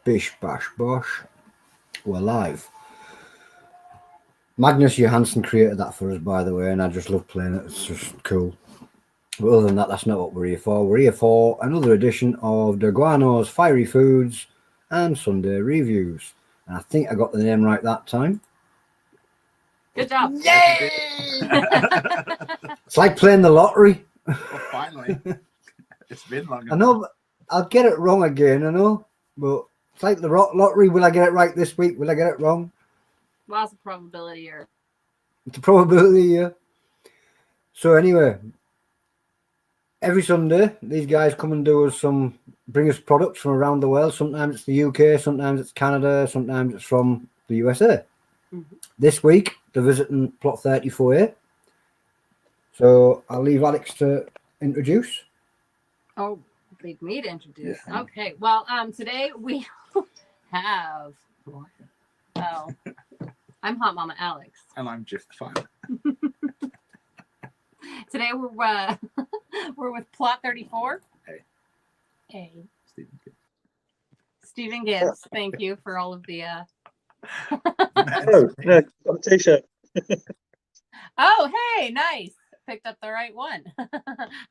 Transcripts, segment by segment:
Bish bash bosh. We're live. Magnus Johansson created that for us, by the way, and I just love playing it. It's just cool. But other than that, that's not what we're here for. We're here for another edition of Deguano's Fiery Foods and Sunday Reviews. And I think I got the name right that time. Good job. Yay! It's like playing the lottery. Well, finally. It's been long enough. I know, but I'll get it wrong again, I know. But it's like the lottery. Will I get it right this week? Will I get it wrong? What's the probability here? It's a probability, yeah. So anyway, every Sunday, these guys come and bring us products from around the world. Sometimes it's the UK, sometimes it's Canada, sometimes it's from the USA. Mm-hmm. This week, they're visiting Plot 34A. So I'll leave Alex to introduce. Oh, leave me to introduce. Yeah. Okay. Well, today we have. Oh, I'm Hot Mama Alex, and I'm Jeff the Fire. Today we're with Plot 34. Hey. Stephen Gibbs. Thank you for all of the. Oh, no, got a t-shirt. Oh, hey, nice. Picked up the right one.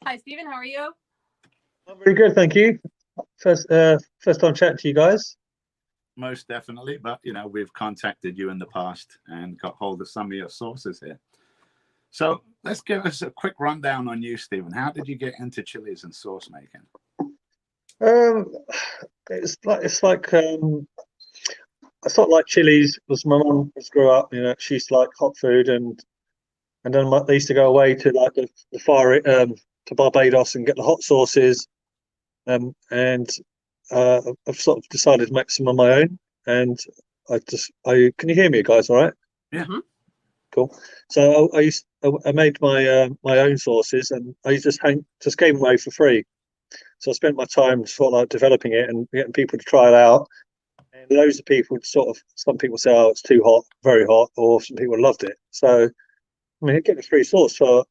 Hi, Stephen. How are you? I'm very good, thank you. First time chatting to you guys. Most definitely, but we've contacted you in the past and got hold of some of your sources here. So let's give us a quick rundown on you, Stephen. How did you get into chilies and sauce making? It's like I sort of like chilies because my mum grew up. She used to like hot food, and then they used to go away to like the Firey, to Barbados and get the hot sauces. And I've sort of decided to make some of my own, and can you hear me, guys? All right? Yeah. Mm-hmm. Cool. So I made my my own sauces, and I just gave them away for free. So I spent my time sort of like developing it and getting people to try it out. And loads of people some people say, "Oh, it's too hot, very hot," or some people loved it. So I mean, get a free sauce so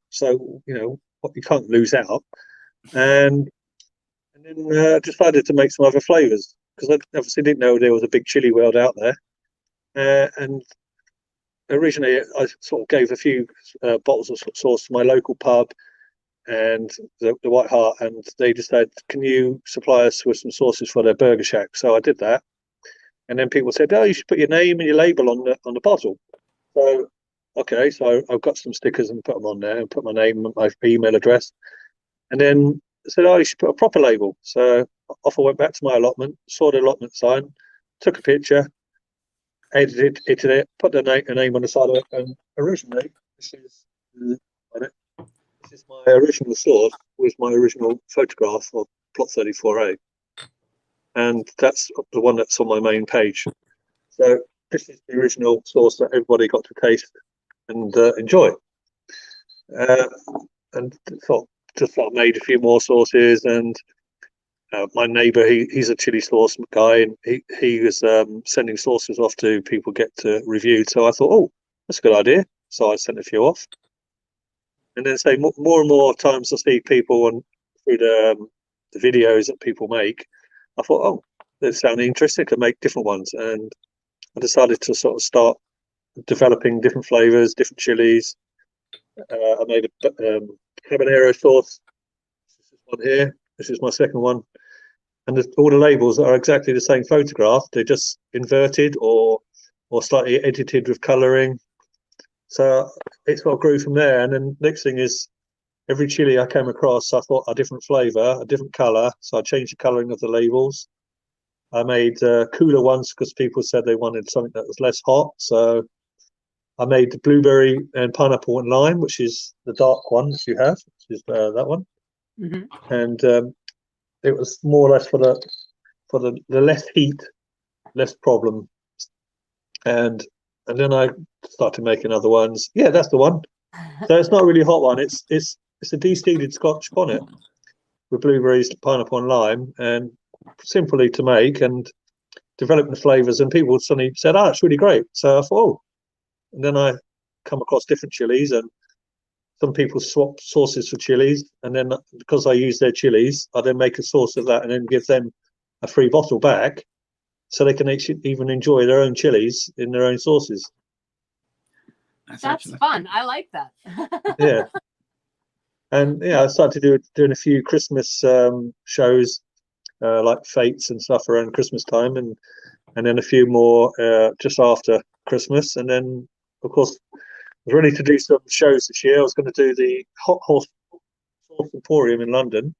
what you can't lose out. And then I decided to make some other flavors because I obviously didn't know there was a big chili world out there. And originally, I sort of gave a few bottles of sauce to my local pub and the White Hart, and they just said, "Can you supply us with some sauces for their burger shack?" So I did that, and then people said, "Oh, you should put your name and your label on the bottle." So okay, so I've got some stickers and put them on there and put my name and my email address, and then I said, "Oh, you should put a proper label." So off I went back to my allotment, saw the allotment sign, took a picture, edited it, put the name on the side of it, and originally this is my original source with my original photograph of Plot 34A, and that's the one that's on my main page. So this is the original source that everybody got to taste and enjoy. And so just made a few more sauces, and my neighbour, he's a chili sauce guy, and he was sending sauces off to people get reviewed. So I thought, oh, that's a good idea. So I sent a few off, and then more and more times I see people through the videos that people make. I thought, oh, they sound interesting. I could make different ones, and I decided to sort of start developing different flavors, different chilies. I made a habanero sauce. This is one here. This is my second one, and all the labels are exactly the same photograph. They're just inverted or slightly edited with colouring. So it sort of grew from there. And then next thing is every chili I came across, I thought a different flavour, a different colour. So I changed the colouring of the labels. I made cooler ones because people said they wanted something that was less hot. So I made the blueberry and pineapple and lime, which is the dark one that you have, which is that one. Mm-hmm. And it was more or less for the less heat, less problem. And then I started making other ones. Yeah, that's the one. So it's not really a hot one. It's a de-seeded Scotch bonnet with blueberries, pineapple and lime, and simply to make and developing the flavours. And people suddenly said, "Oh, it's really great." So I thought, oh. And then I come across different chilies, and some people swap sauces for chilies, and then because I use their chilies, I then make a sauce of that and then give them a free bottle back. so they can even enjoy their own chilies in their own sauces. That's fun. I like that. Yeah. And yeah, I started doing a few Christmas shows, like Fates and stuff around Christmas time, and then a few more just after Christmas. And then, of course, I was ready to do some shows this year. I was going to do the Hot Horse Sauce Emporium in London,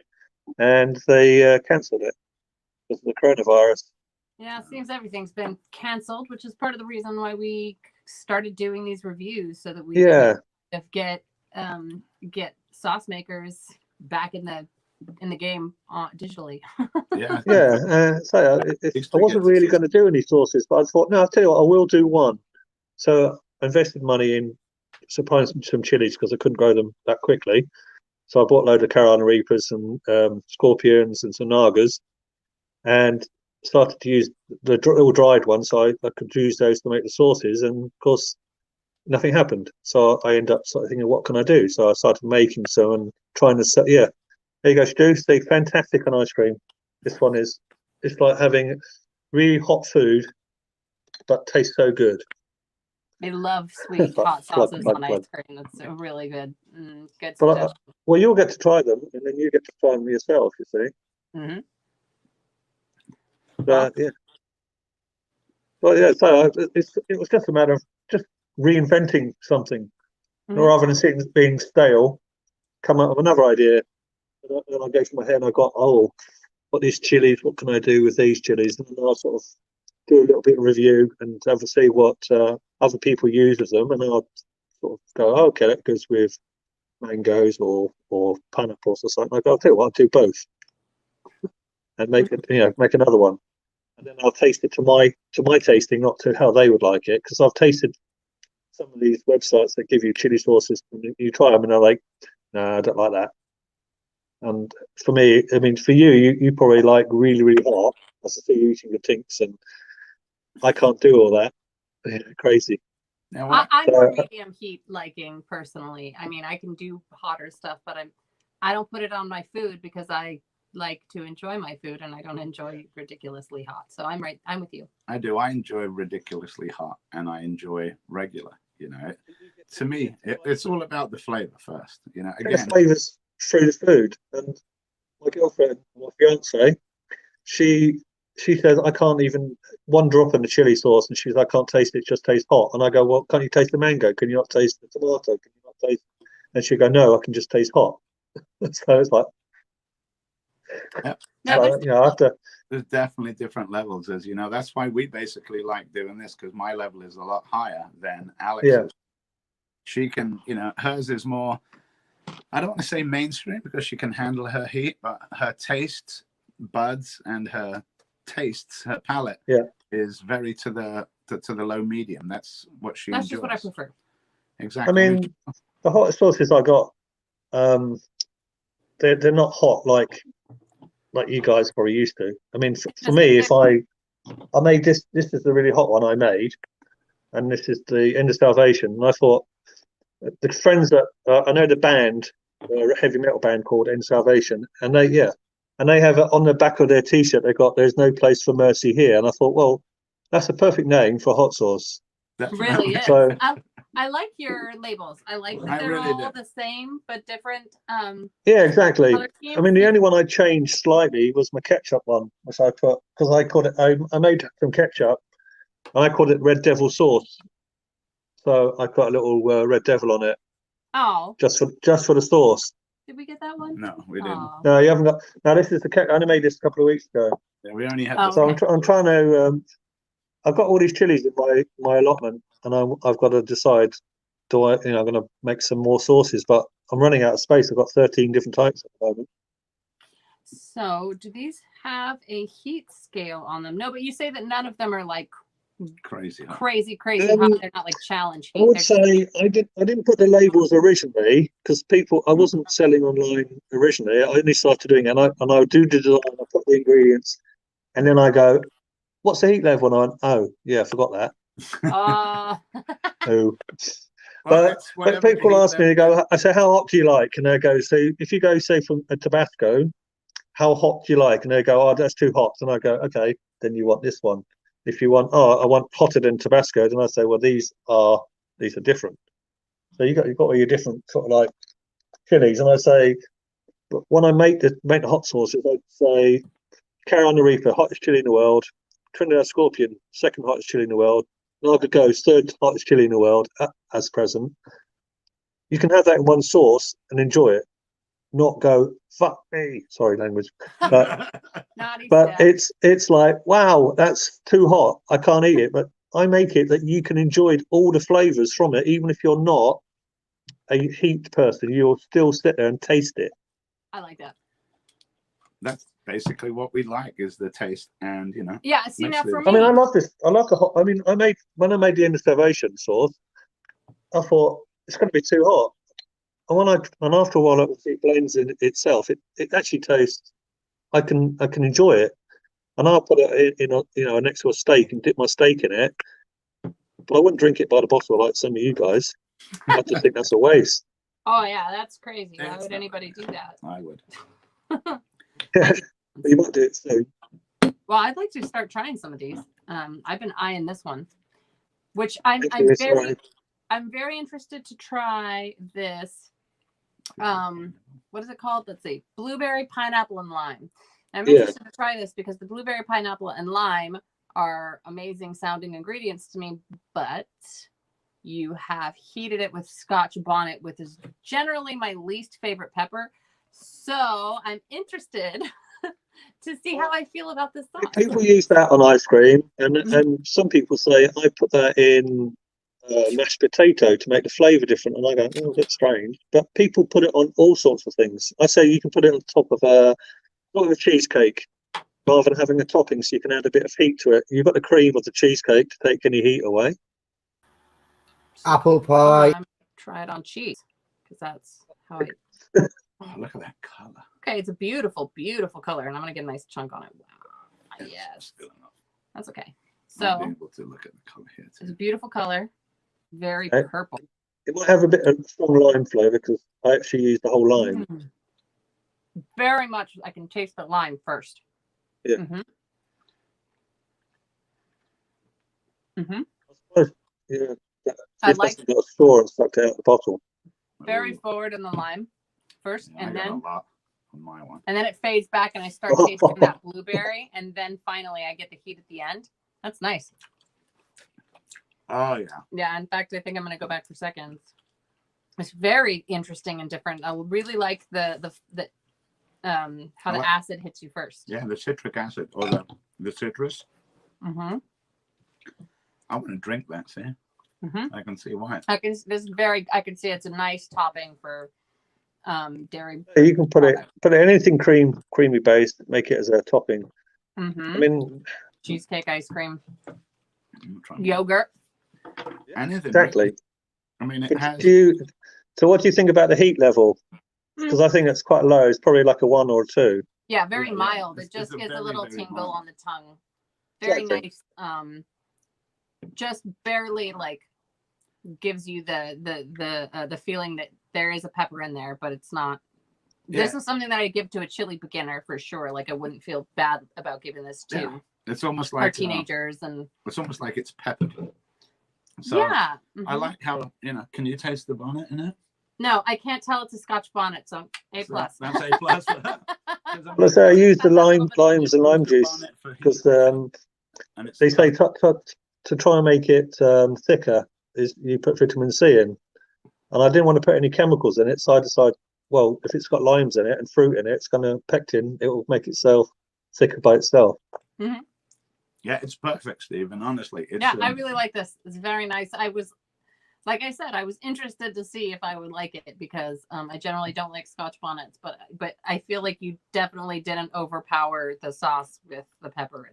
and they cancelled it because of the coronavirus. Yeah, it seems everything's been canceled, which is part of the reason why we started doing these reviews, so that we can get sauce makers back in the game digitally. So I wasn't really going to do any sauces, but I thought, no, I'll tell you what, I will do one. So I invested money in supplying some chilies because I couldn't grow them that quickly. So I bought a load of Carolina Reapers and Scorpions and some Nagas, and started to use the all dried ones, so I could use those to make the sauces. And of course, nothing happened. So I ended up sort of thinking, what can I do? So I started making some and trying to set. Yeah, there you go, Stu. Stay fantastic on ice cream. This one is. It's like having really hot food, but tastes so good. I love sweet hot sauces on ice cream. That's really good. Good suggestion. Well, you'll get to try them, and then you get to try them yourself. You see. Mm-hmm. Yeah. Well, yeah. So it was just a matter of just reinventing something, rather than being stale. Come up with another idea, and I go through my head, and I got, what these chilies? What can I do with these chilies? And then I'll sort of do a little bit of review and see what other people use of them, and I'll sort of go, okay, that goes with mangoes or pineapples or something. I go, I'll tell you what, I'll do both, and make another one, and then I'll taste it to my tasting, not to how they would like it, because I've tasted some of these websites that give you chili sauces, and you try them, and they're like, no, I don't like that. And for me, I mean, for you probably like really, really hot. I see you eating the tinks, and I can't do all that. Crazy. I'm more medium heat liking personally. I mean, I can do hotter stuff, but I don't put it on my food because I like to enjoy my food, and I don't enjoy ridiculously hot. So I'm with you. I do. I enjoy ridiculously hot, and I enjoy regular. To me, it's all about the flavor first. Again, flavors through the food. And my girlfriend, my fiance, she says I can't even one drop in the chili sauce, and she's I can't taste it, just tastes hot. And I go, well, can't you taste the mango? Can you not taste the tomato? Can you not taste? And she go, no, I can just taste hot. So it's like, there's definitely different levels, as you know. That's why we basically like doing this, because my level is a lot higher than Alex's. Yeah. She can, hers is more, I don't want to say mainstream because she can handle her heat, but her taste buds and her tastes, her palate is very to the low medium. That's what she enjoys. That's just what I prefer. Exactly. I mean, the hot sauces I got, they're not hot like you guys probably used to. I mean, for me, if I made this is the really hot one I made, and this is the End of Salvation, and I thought the friends that I know the band, a heavy metal band called End Salvation, and they have on the back of their t-shirt they got "There's no place for mercy here," and I thought, well, that's a perfect name for hot sauce. Really is. So I like your labels. I like that they're really all the same but different. Yeah, exactly. I mean, the only one I changed slightly was my ketchup one, which I put because I called it. I made some ketchup, and I called it Red Devil sauce. So I put a little Red Devil on it. Oh. Just for the sauce. Did we get that one? No, we didn't. No, you haven't got. Now this is the ketchup. I only made this a couple of weeks ago. Yeah, we only had. So I'm trying to. I've got all these chilies in my allotment, and I've got to decide. I'm going to make some more sauces, but I'm running out of space. I've got 13 different types at the moment. So, do these have a heat scale on them? No, but you say that none of them are like crazy hot. They're not like challenge heat. I would say I didn't put the labels originally because I wasn't selling online originally. I only started doing it, and I do the design. I put the ingredients, and then I go, "What's the heat level?" And I went, "Oh, yeah, I forgot that." Oh. But people ask me, I say, how hot do you like? And they go, so if you go, say, from a Tabasco, how hot do you like? And they go, oh, that's too hot. And I go, okay, then you want this one. if you want, I want hotter than Tabasco, then I say, well, these are different. So you've got all your different sort of like chilies, and I say, but when I make the hot sauces, I say Carolina Reaper, hottest chili in the world, Trinidad Scorpion, second hottest chili in the world, Naga Ghost, third hottest chili in the world as present. You can have that in one sauce and enjoy it, not go fuck me. Sorry, language, but it's like, wow, that's too hot. I can't eat it, but I make it that you can enjoy all the flavors from it, even if you're not a heat person. You'll still sit there and taste it. I like that. That's basically what we like, is the taste, and Yeah. See, now for me, I mean, I love this. I like I mean, when I made the Innovation sauce, I thought it's going to be too hot. And after a while, it blends in itself. It actually tastes. I can enjoy it, and I'll put it in next to a steak and dip my steak in it. But I wouldn't drink it by the bottle like some of you guys. I just think that's a waste. Oh yeah, that's crazy. Why would anybody do that? I would. You might do it soon. Well, I'd like to start trying some of these. I've been eyeing this one, which I'm very interested to try this. What is it called? Let's see, blueberry, pineapple, and lime. I'm interested to try this because the blueberry, pineapple, and lime are amazing sounding ingredients to me, but you have heated it with Scotch bonnet, which is generally my least favorite pepper. So I'm interested to see how I feel about this sauce. People use that on ice cream, and some people say I put that in mashed potato to make the flavour different, and I go, oh, that's strange. But people put it on all sorts of things. I say you can put it on top of a cheesecake rather than having a topping, so you can add a bit of heat to it. You've got the cream of the cheesecake to take any heat away. Apple pie. Try it on cheese, because that's how I. Oh, look at that color. Okay, it's a beautiful, beautiful color, and I'm gonna get a nice chunk on it. Wow. Yes. That's okay. So I'll be able to look at the color here too. It's a beautiful color. Very purple. It might have a bit of strong lime flavour because I actually use the whole lime. Very much. I can taste the lime first. Yeah. Yeah. I like got a straw and sucked it out the bottle. Very forward in the lime first, Yeah, and then a lot on my one. And then it fades back, and I start tasting that blueberry, and then finally I get the heat at the end. That's nice. Oh yeah. Yeah. In fact, I think I'm gonna go back for seconds. It's very interesting and different. I really like the how the acid hits you first. Yeah, the citric acid or the citrus. Mm-hmm. I want to drink that. See, I can see why. I can see it's a nice topping for dairy. You can put it anything creamy based, make it as a topping. I mean, cheesecake, ice cream, yogurt. Anything. Exactly. Really. I mean, it has. So what do you think about the heat level? Because I think that's quite low. It's probably like a 1 or 2. Yeah, very mild. It just gives a little tingle on the tongue. Very nice. Just barely like gives you the feeling that there is a pepper in there, but it's not. Yeah. This is something that I give to a chili beginner for sure. Like I wouldn't feel bad about giving this to. It's almost like our teenagers, and it's almost like it's peppered. So yeah, I like how can you taste the bonnet in it? No, I can't tell it's a Scotch bonnet, so A+. That's A+. Let's say I use the limes and lime juice because they say to try and make it thicker is you put vitamin C in, and I didn't want to put any chemicals in it, so I decided, well, if it's got limes in it and fruit in it, it's going to pectin. It will make itself thicker by itself. Yeah, it's perfect, Stephen. Honestly, it's, I really like this. It's very nice. Like I said, I was interested to see if I would like it because I generally don't like Scotch bonnets, but I feel like you definitely didn't overpower the sauce with the pepper.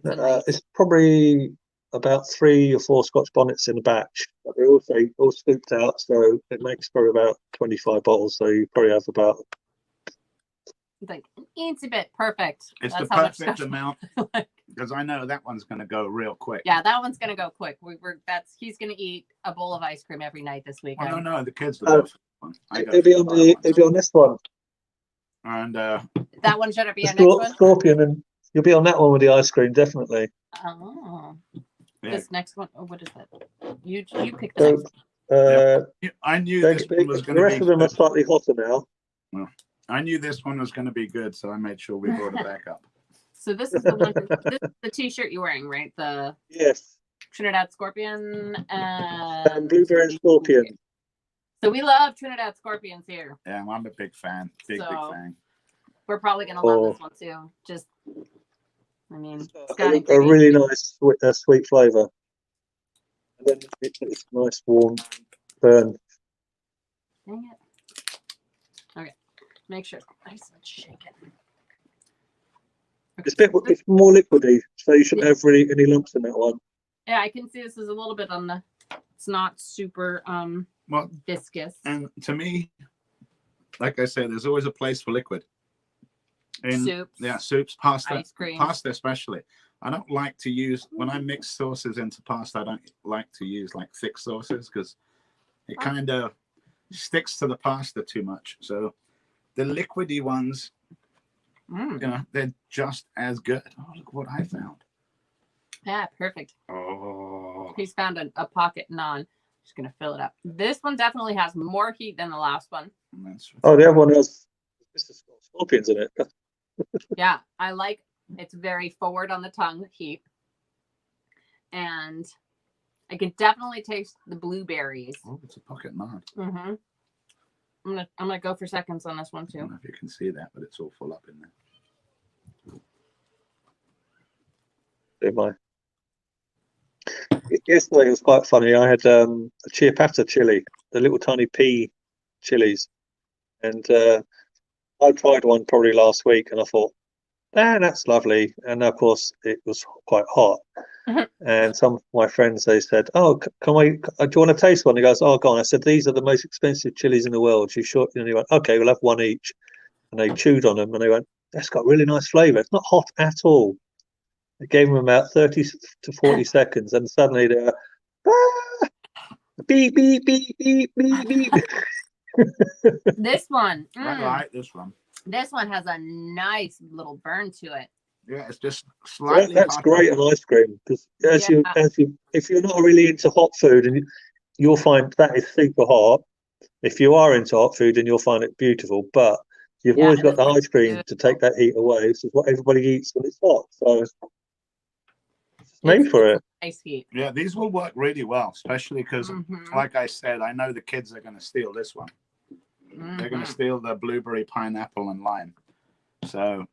It's probably about 3 or 4 Scotch bonnets in a batch, but they're all scooped out, so it makes probably about 25 bottles. So you probably have about like it's a bit perfect. It's the perfect amount because I know that one's going to go real quick. Yeah, that one's going to go quick. He's going to eat a bowl of ice cream every night this week. Well, no, the kids will. It'll be on this one. And that one should be our next one. Scorpion, and you'll be on that one with the ice cream, definitely. Oh. This next one. Oh, what is that? You pick the So, next one. I knew this one was going the to rest be of them are good. slightly hotter now. I knew this one was going to be good, so I made sure we brought it back up. So this is the one. This is the T-shirt you're wearing, right? The Yes, Trinidad Scorpion and blueberry and scorpion. So we love Trinidad Scorpions here. Yeah, I'm a big fan. Big fan. We're probably gonna love this one too. Just, I mean, it's got a really nice sweet flavour. And then it's nice warm burn. Dang it. Okay, make sure it's nice and shaken. Okay. It's more liquidy, so you shouldn't have really any lumps in that one. Yeah, I can see this is a little bit on the. It's not super viscous. And to me, like I said, there's always a place for liquid. In Soups. Yeah, soups, pasta, ice cream. pasta especially. I don't like to use when I mix sauces into pasta. I don't like to use like thick sauces because it kind of sticks to the pasta too much. So the liquidy ones, you know, they're just as good. Oh, look what I found. Yeah, perfect. Oh, He's found a pocket naan. Just gonna fill it up. This one definitely has more heat than the last one. Oh, the other one has scorpions in it. Yeah, I like it's very forward on the tongue heat, and I can definitely taste the blueberries. Oh, it's a pocket naan. Mm-hmm. I'm gonna go for seconds on this one I too. don't know if you can see that, but it's all full up in there. Yesterday it was quite funny. I had a chiapata chili, the little tiny pea chilies, and I tried one probably last week, and I thought, that's lovely. And of course, it was quite hot. And some of my friends, they said, "Oh, do you want to taste one?" He goes, "Oh, go on." I said, "These are the most expensive chilies in the world. You sure?" And he went, "Okay, we'll have one each." And they chewed on them, and they went, "That's got really nice flavour. It's not hot at all." It gave them about 30 to 40 seconds, and suddenly they're beep, beep, beep, beep, beep, beep. This one. I like this one. This one has a nice little burn to it. Yeah, it's just slightly. That's hotter. great on ice cream because if you're not really into hot food, and you'll find that is super hot. If you are into hot food, then you'll find it beautiful. But you've always got the ice cream to take that heat away. This is what everybody eats when it's hot. So it's made for it. Nice heat. Yeah, these will work really well, especially because, like I said, I know the kids are going to steal this one. They're going to steal the blueberry, pineapple, and lime. So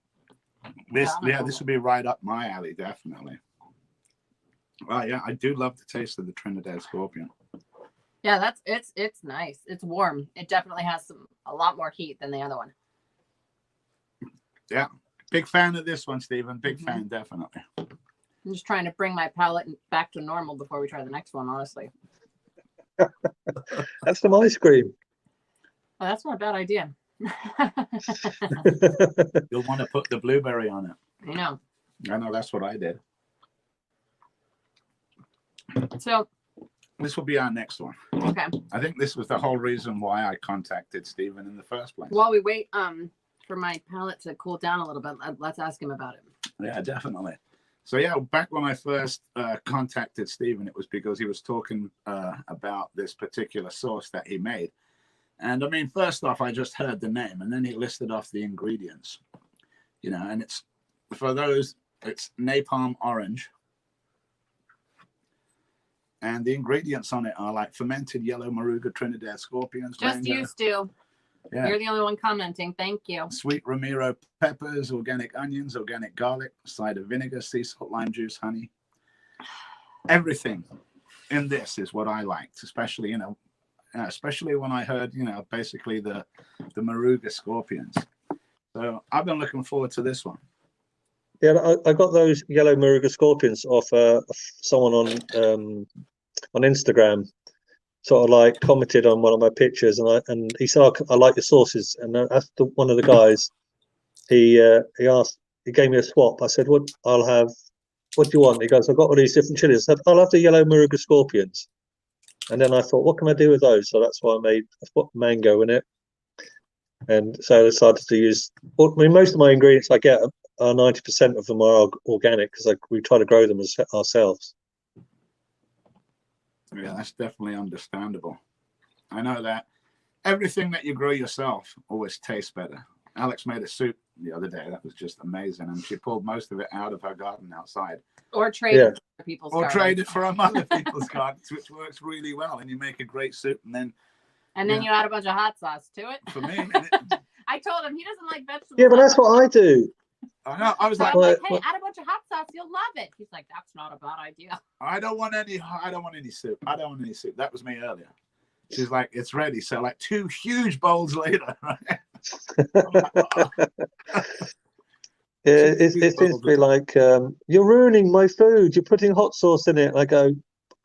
this will be right up my alley, definitely. Well, yeah, I do love the taste of the Trinidad Scorpion. Yeah, it's nice. It's warm. It definitely has a lot more heat than the other one. Yeah, big fan of this one, Stephen. Big fan, definitely. I'm just trying to bring my palate back to normal before we try the next one, honestly. Have some ice cream. Well, that's not a bad idea. You'll want to put the blueberry on it. I know, that's what I did. So this will be our next one. Okay. I think this was the whole reason why I contacted Stephen in the first place. While we wait for my palate to cool down a little bit, let's ask him about it. Yeah, definitely. So yeah, back when I first contacted Stephen, it was because he was talking about this particular sauce that he made. And I mean, first off, I just heard the name, and then he listed off the ingredients, and it's, for those, it's napalm orange. And the ingredients on it are like fermented yellow Moruga Trinidad scorpions. Just mango. you, Stu. Yeah. You're the only one commenting. Thank you. Sweet Ramiro peppers, organic onions, organic garlic, cider vinegar, sea salt, lime juice, honey. Everything in this is what I liked, especially, especially when I heard, basically the Moruga scorpions. So I've been looking forward to this one. Yeah, I got those yellow Moruga scorpions off someone on Instagram. Sort of like commented on one of my pictures, and he said, "I like your sauces." And that's one of the guys. He gave me a swap. I said, "What do you want?" He goes, "I've got all these different chilies." I said, "I'll have the yellow Moruga scorpions." And then I thought, what can I do with those? So that's why I put mango in it. And so I decided to use. I mean, most of my ingredients I get 90% of them are organic because we try to grow them ourselves. Yeah, that's definitely understandable. I know that everything that you grow yourself always tastes better. Alex made a soup the other day that was just amazing, and she pulled most of it out of her garden outside. Or traded for people's Or gardens. traded from other people's gardens, which works really well. And you make a great soup, and then you add a bunch of hot sauce to it. for me, I told him he doesn't like vegetables. Yeah, but that's what I do. I know. I was So like, I'm like, hey, Well- add a bunch of hot sauce, you'll love it. He's like, that's not a bad idea. I don't want any soup. I don't want any soup. That was me earlier. She's like, it's ready. So like 2 huge bowls later, right? Yeah, it seems to be like, you're ruining my food. You're putting hot sauce in it. I go,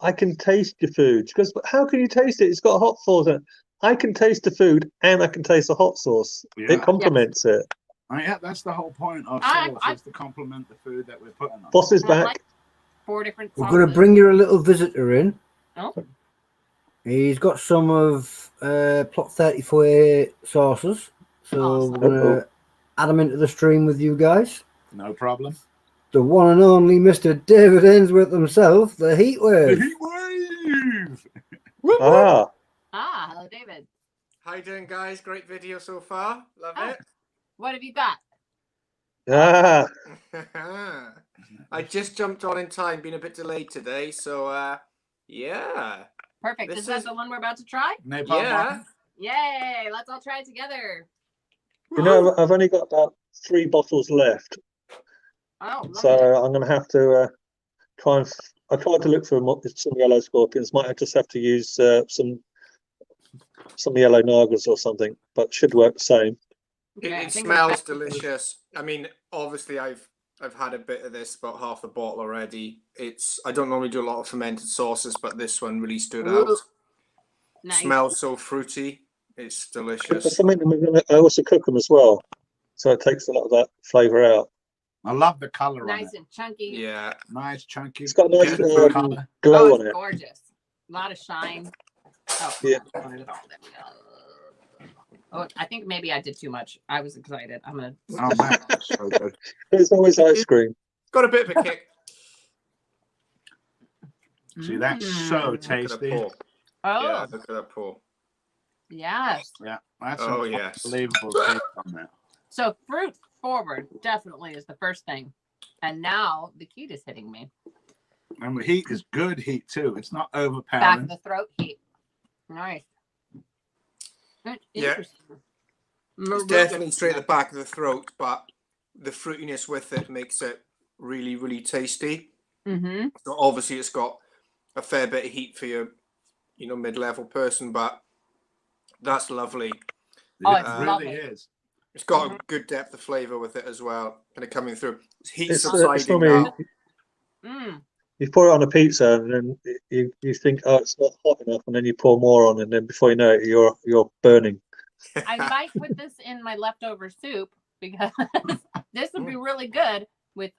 I can taste your food. She goes, but how can you taste it? It's got hot sauce in it. I can taste the food and I can taste the hot sauce. Yeah. It complements it. Oh, yeah, that's the whole point of sauce, is to complement the food that we're putting on. Boss is I back. like 4 different We're sauces. going to bring you a little visitor in. Oh. He's got some of Plot 34 sauces. So Awesome. we're going to add them into the stream with you guys. No problem. The one and only Mr. David Ainsworth himself, the Heat Wave. Heat wave! Ah, Hello, David. How you doing, guys? Great video so far. Love Oh. it. What have you got? I just jumped on in time, been a bit delayed today, so yeah. Perfect. This Is that is- the one we're about to try? Napalm Yeah. button? Yay! Let's all try it together. you know, I've only got about 3 bottles left. Oh, lovely. So I'm going to have to try and. I tried to look for some yellow scorpions. Might just have to use some yellow nagas or something, but should work the same. It, Yeah, I it think smells we're- delicious. I mean, obviously, I've had a bit of this, about half the bottle already. I don't normally do a lot of fermented sauces, but this one really stood out. Ooh. Nice. Smells so fruity. It's For delicious. something, I also cook them as well, so it takes a lot of that flavour out. I love the color on Nice it. and chunky. Yeah. Nice, chunky. It's got a nice beautiful color. glow Oh, on it's it. gorgeous. A lot of shine. Oh, Yeah. there we go. Oh, I think maybe I did too much. I was excited. I'm gonna. Oh, man. That's so good. There's always ice cream. Got a bit of a kick. See, that's so Mm. Look at tasty. that pour. Oh, Yeah, look at that pour. yes. Yeah, that's Oh, an yes. unbelievable taste on that. So fruit forward definitely is the first thing, and now the heat is hitting me. And the heat is good heat too. It's not Back of overpowering. the throat heat. Nice. Yeah. Interesting. It's definitely straight at the back of the throat, but the fruitiness with it makes it really, really tasty. Mm-hmm. So obviously, it's got a fair bit of heat for your, mid-level person, but that's lovely. Oh, It it's really lovely. is. It's got a good depth of flavour with it as well, kind of coming through. Heat It's subsiding normally now. Mm. you pour it on a pizza and then you think, oh, it's not hot enough, and then you pour more on, and then before you know it, you're burning. I might put this in my leftover soup because this would be really good with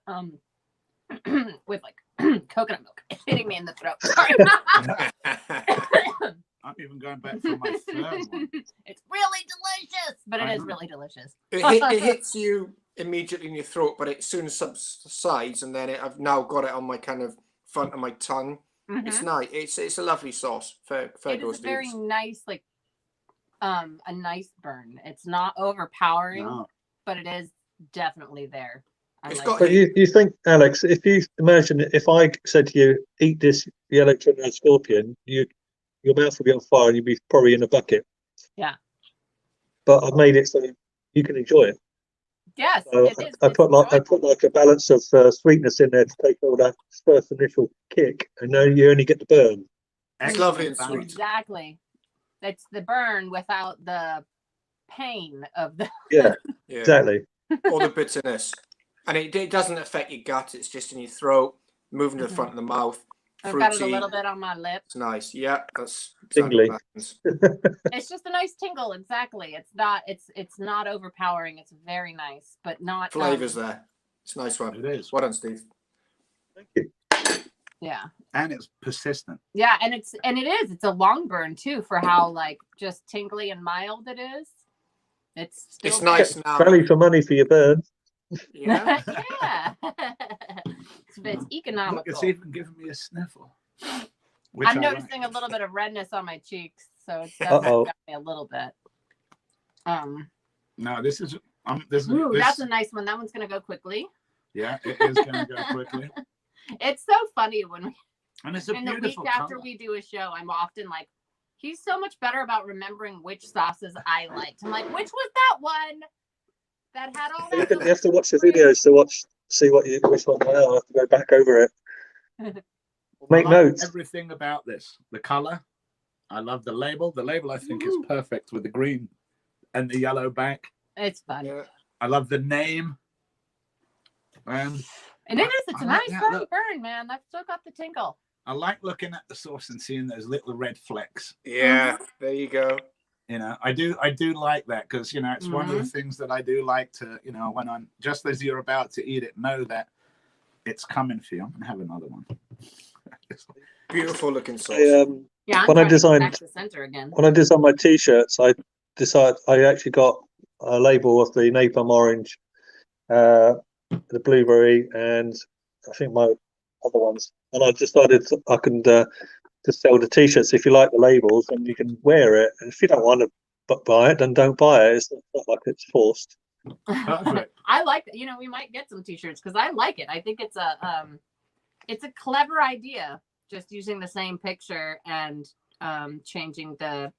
with like coconut milk. It's hitting me in the throat. Sorry. I'm even going back for my third one. It's really delicious, but it I is know. really delicious. It hits you immediately in your throat, but it soon subsides, and then I've now got it on my kind of front of my tongue. It's Mhm. nice. It's a lovely sauce. Fair It goes is a very Steve's. nice, like a nice burn. It's not overpowering, No. but it is definitely there. I It's like got- it. But you think, Alex, if you imagine if I said to you, eat this yellow tuna scorpion, your mouth would be on fire and you'd be probably in a bucket. Yeah. But I've made it so you can enjoy it. Yes, So it is. I It's put enjoyable. like a balance of sweetness in there to take all that first initial kick, and then you only get the burn. It's lovely and Excellent balance. Exactly. It's the burn without the pain of the. Yeah, Yeah. exactly. All the bitterness, and it doesn't affect your gut. It's just in your throat, moving to the front of the mouth. I've got it a Fruity. little bit on my lip. It's nice. Yeah, that's Tingly. what happens. It's just a nice tingle. Exactly. It's not overpowering. It's very nice, but not Flavors there. It's a nice one. It is. Well done, Steve. Thank you. Yeah. And it's persistent. Yeah, and it is. It's a long burn too for how like just tingly and mild it is. It's still It's nice now. Value for money for your burn. Yeah. Yeah. It's Look, economical. it's even giving me a sniffle. which I'm I like. noticing a little bit of redness on my cheeks, so it's definitely got me a little bit. No, this is Ooh, that's a nice one. That one's gonna go quickly. Yeah, it is gonna go quickly. It's so funny when we And it's a in the beautiful week after color. we do a show, I'm often like, he's so much better about remembering which sauces I liked. I'm like, which was that one that had all that? You have to watch the videos to see which one they are. I have to go back over it. Make I like notes. everything about this. The color. I love the label. The label I think is perfect with the green and the yellow back. It's fun. Yeah. I love the name. And it's a nice burn, man. I've still got the tinkle. I like looking at the sauce and seeing those little red flecks. Yeah, there you go. You know, I do like that because, you know, it's one of the things that I do like to, you know, when I'm just as you're about to eat it, know that it's coming for you. I'm gonna have another one. Beautiful looking sauce. When I designed the center again. when I designed my t-shirts, I actually got a label of the napalm orange, the blueberry, and I think my other ones. And I decided I can just sell the t-shirts. If you like the labels, then you can wear it. And if you don't want to buy it, then don't buy it. It's not like it's forced. I like that. You know, we might get some t-shirts because I like it. I think it's a clever idea. Just using the same picture and changing the,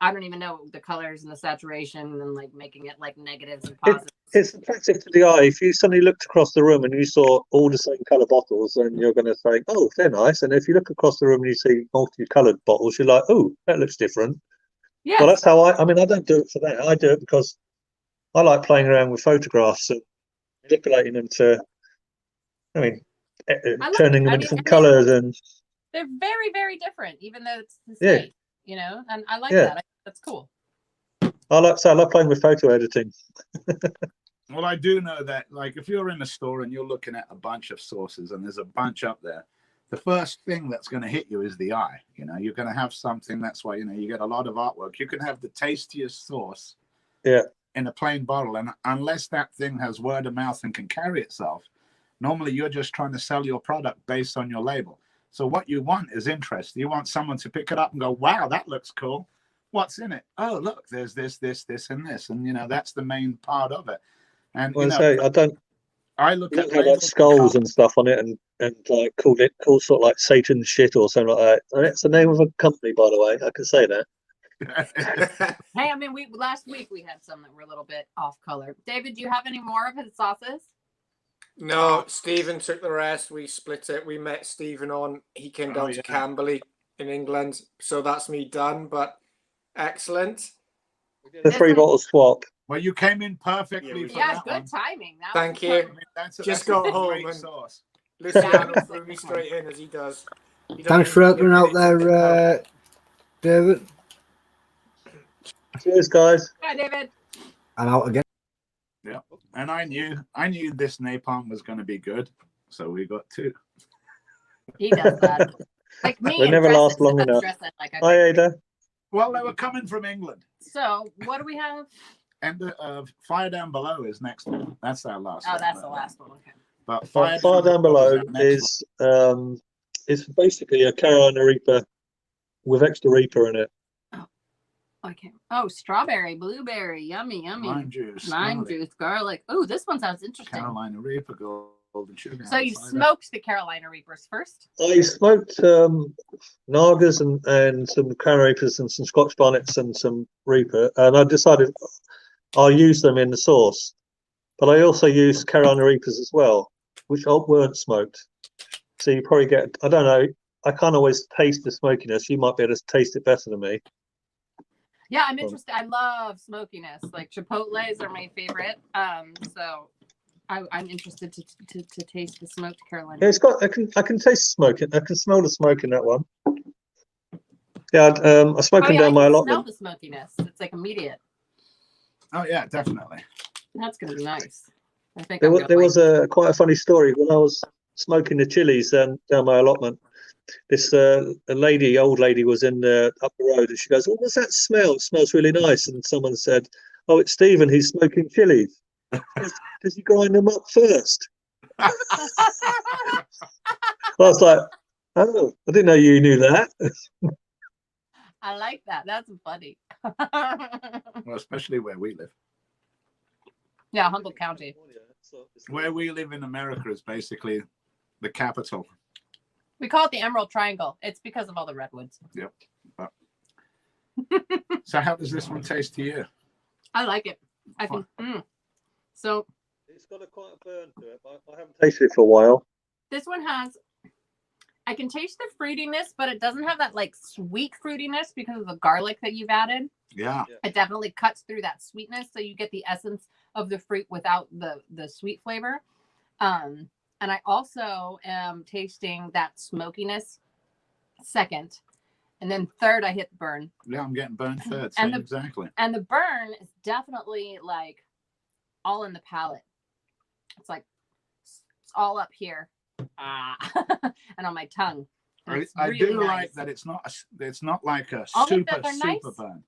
I don't even know, the colors and the saturation and like making it like negatives and positives. It's attractive to the eye. If you suddenly looked across the room and you saw all the same colour bottles, then you're going to say, oh, they're nice. And if you look across the room and you see multicoloured bottles, you're like, oh, that looks different. Yeah. Well, that's how I mean, I don't do it for that. I do it because I like playing around with photographs and manipulating them to, turning them into different colours. And they're very, very different, even though it's the same, you know, and I like that. That's cool. I love playing with photo editing. Well, I do know that, like, if you're in a store and you're looking at a bunch of sauces and there's a bunch up there, the first thing that's going to hit you is the eye. You know, you're going to have something. That's why, you know, you get a lot of artwork. You can have the tastiest sauce in a plain bottle. And unless that thing has word of mouth and can carry itself, normally you're just trying to sell your product based on your label. So what you want is interest. You want someone to pick it up and go, wow, that looks cool. What's in it? Oh, look, there's this, and this. And, you know, that's the main part of it. And, you know, I look at like skulls and stuff on it and like call sort of like Satan's shit or something like that. And it's the name of a company, by the way. I can say that. Hey, I mean, last week we had some that were a little bit off color. David, do you have any more of his sauces? No, Stephen took the rest. We split it. We met Stephen on. He came down to Camberley in England. So that's me done, but excellent. The 3-bottle swap. Well, you came in perfectly for that good one. timing. Thank you. I mean, that's got home and sauce. Luciano threw me straight in as he does. Thanks for helping out there, David. Cheers, guys. Bye, David. And out again. Yeah, and I knew this napalm was going to be good, so we got 2. He does that. Like me. They never last long enough. Hi, Ada. Well, they were coming from England. So what do we have? And Fire Down Below is next one. That's our last one. Oh, that's the last one. Okay. But Fire Down Below is it's basically a Carolina Reaper with extra Reaper in it. Oh, okay. Oh, strawberry, blueberry, yummy. Lime juice, garlic. Oh, this one sounds interesting. Carolina Reaper, golden sugar. So you smoked the Carolina Reapers first? I smoked Nagers and some Carolina Reapers and some Scotch bonnets and some Reaper, and I decided I'll use them in the sauce. But I also used Carolina Reapers as well, which weren't smoked. So you probably get, I don't know, I can't always taste the smokiness. You might be able to taste it better than me. Yeah, I'm interested. I love smokiness. Like Chipotles are my favorite. So I'm interested to taste the smoked Carolina. Yeah, it's got. I can taste smoke. I can smell the smoke in that one. Yeah, I smoked them down my allotment. Smell the smokiness. It's like immediate. Oh yeah, definitely. That's gonna be nice. I think there was quite a funny story when I was smoking the chilies down my allotment. This old lady was in up the road, and she goes, "Oh, what's that smell? It smells really nice." And someone said, "Oh, it's Stephen. He's smoking chilies. Does he grind them up first?" I was like, Oh, I didn't know you knew that. I like that. That's funny. Well, especially where we live. Yeah, Humboldt County. Where we live in America is basically the capital. We call it the Emerald Triangle. It's because of all the redwoods. Yep. So how does this one taste to you? I like it. I think. So It's got quite a burn to it, but I haven't tasted it for a while. this one has. I can taste the fruitiness, but it doesn't have that like sweet fruitiness because of the garlic that you've added. Yeah. It definitely cuts through that sweetness, so you get the essence of the fruit without the sweet flavor. And I also am tasting that smokiness second, and then third I hit the burn. Yeah, I'm getting burned third. And Exactly. And the burn is definitely like all in the palate. It's like it's all up here, and on my tongue. And I really do nice. like that it's not like a All of super them are nice. burn.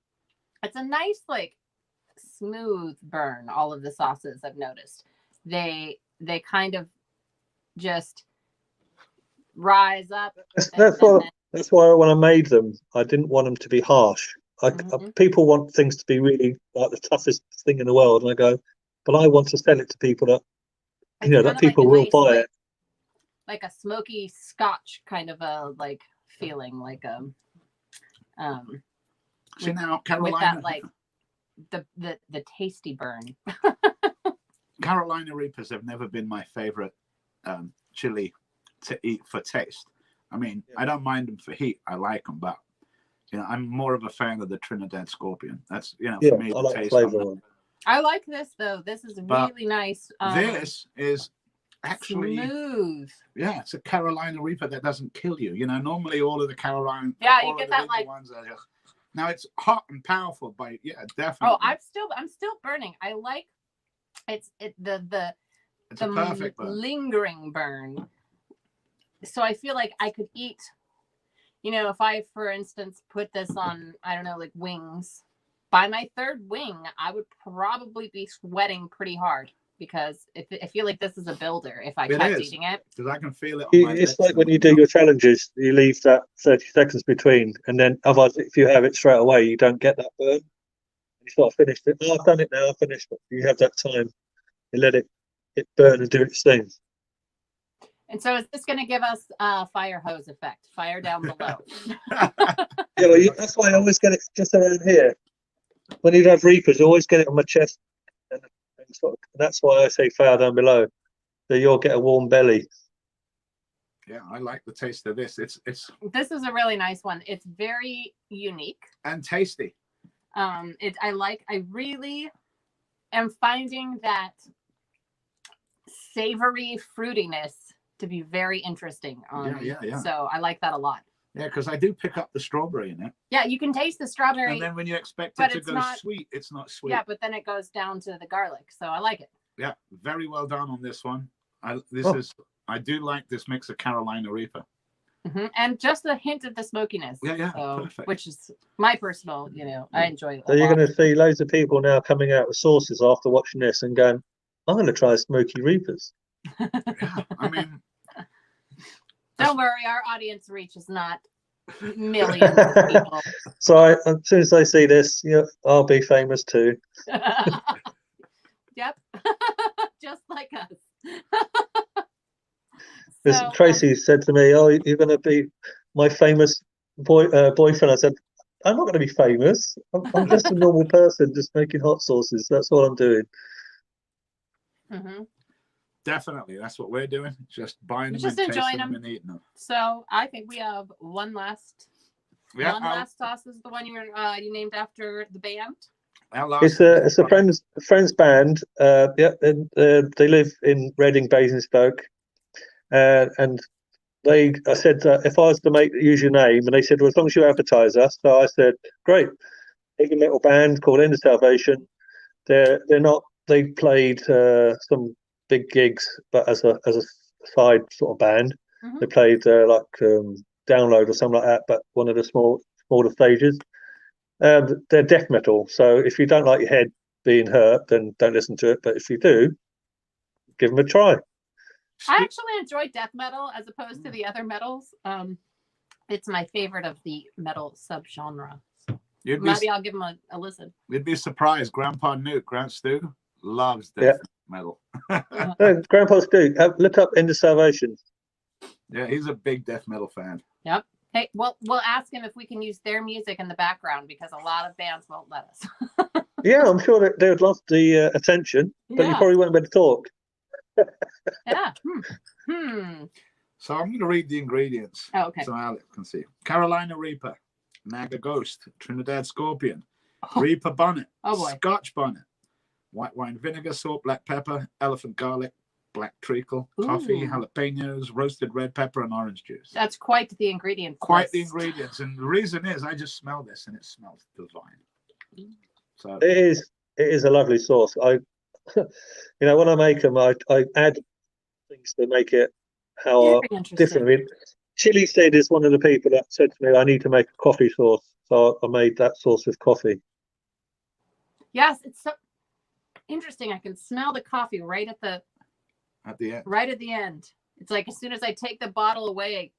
It's a nice like smooth burn. All of the sauces I've noticed, they kind of just rise up. That's why when I made them, I didn't want them to be harsh. People want things to be really like the toughest thing in the world, and I go, but I want to sell it to people that that people like will nice, buy it. Like a smoky Scotch kind of a like feeling, like See now, Carolina, with that like the tasty burn. Carolina Reapers have never been my favorite chili to eat for taste. I mean, I don't mind them for heat. I like them, but I'm more of a fan of the Trinidad Scorpion. That's for me I the like taste. flavor on. I like this though. This is really nice. This is actually smooth. Yeah, it's a Carolina Reaper that doesn't kill you. Normally all of the Carolina. Yeah, you get that like. Ones are just, now it's hot and powerful, but definitely. Oh, I'm still burning. I like it's the a perfect burn. Lingering burn. So I feel like I could eat, if I, for instance, put this on, I don't know, like wings. By my third wing, I would probably be sweating pretty hard because I feel like this is a builder if I kept eating it. Because I can feel it. It's like when you do your challenges, you leave that 30 seconds between, and then otherwise, if you have it straight away, you don't get that burn. You sort of finished it. Oh, I've done it now. I've finished it. You have that time. You let it burn and do its thing. And so is this going to give us a fire hose effect? Fire down below. That's why I always get it just around here. When you have reapers, you always get it on my chest. And that's why I say fire down below. So you'll get a warm belly. Yeah, I like the taste of this. This is a really nice one. It's very unique. And tasty. I really am finding that savory fruitiness to be very interesting. Yeah. So I like that a lot. Yeah, because I do pick up the strawberry in it. Yeah, you can taste the strawberry. And then when you expect it to go sweet, it's not sweet. Yeah, but then it goes down to the garlic. So I like it. Yeah, very well done on this one. I do like this mix of Carolina Reaper. And just a hint of the smokiness. Yeah, so, perfect. Which is my personal, I enjoy it. So you're going to see loads of people now coming out with sauces after watching this and going, I'm going to try smoky Reapers. Yeah, I mean... Don't worry, our audience reach is not millions of people. So as soon as they see this, I'll be famous too. Yep, just like us. So, Tracy said to me, "Oh, you're going to be my famous boyfriend." I said, "I'm not going to be famous. I'm just a normal person, just making hot sauces. That's all I'm doing." Definitely, that's what we're doing. Just buying them, just and enjoying them and eating them. So I think we have one last sauce. Is the one you named after the band. It's a friends band. They live in Reading, Basingstoke, and I said if I was to use your name, and they said, well, as long as you advertise us. So I said, great. Heavy metal band called End of Salvation. They're not. They played some big gigs, but as a side sort of band. They played Download or something like that, but one of the smaller stages. They're death metal, so if you don't like your head being hurt, then don't listen to it. But if you do, give them a try. I actually enjoy death metal as opposed to the other metals. It's my favorite of the metal subgenre. Maybe I'll give them a listen. You'd be surprised. Grandpa Newt, Grant Stu, loves death metal. No, Grandpa Stu, look up End of Salvation. Yeah, he's a big death metal fan. Yep. Hey, well, we'll ask him if we can use their music in the background because a lot of bands won't let us. Yeah, I'm sure that they would love the attention, but you probably won't be able to talk. Yeah. So I'm going to read the ingredients. Oh, okay. So Alex can see. Carolina Reaper, Naga Ghost, Trinidad Scorpion, Reaper Bonnet, Scotch Bonnet, white wine vinegar, salt, black pepper, elephant garlic, black treacle, coffee, jalapenos, roasted red pepper, and orange juice. That's quite the ingredients. The ingredients. And the reason is I just smell this and it smells divine. So it is a lovely sauce. I when I make them, I add things to make it different. I mean, Chili said is one of the people that said to me, I need to make a coffee sauce. So I made that sauce with coffee. Yes, it's so interesting. I can smell the coffee right at the end. Right at the end. It's like as soon as I take the bottle away,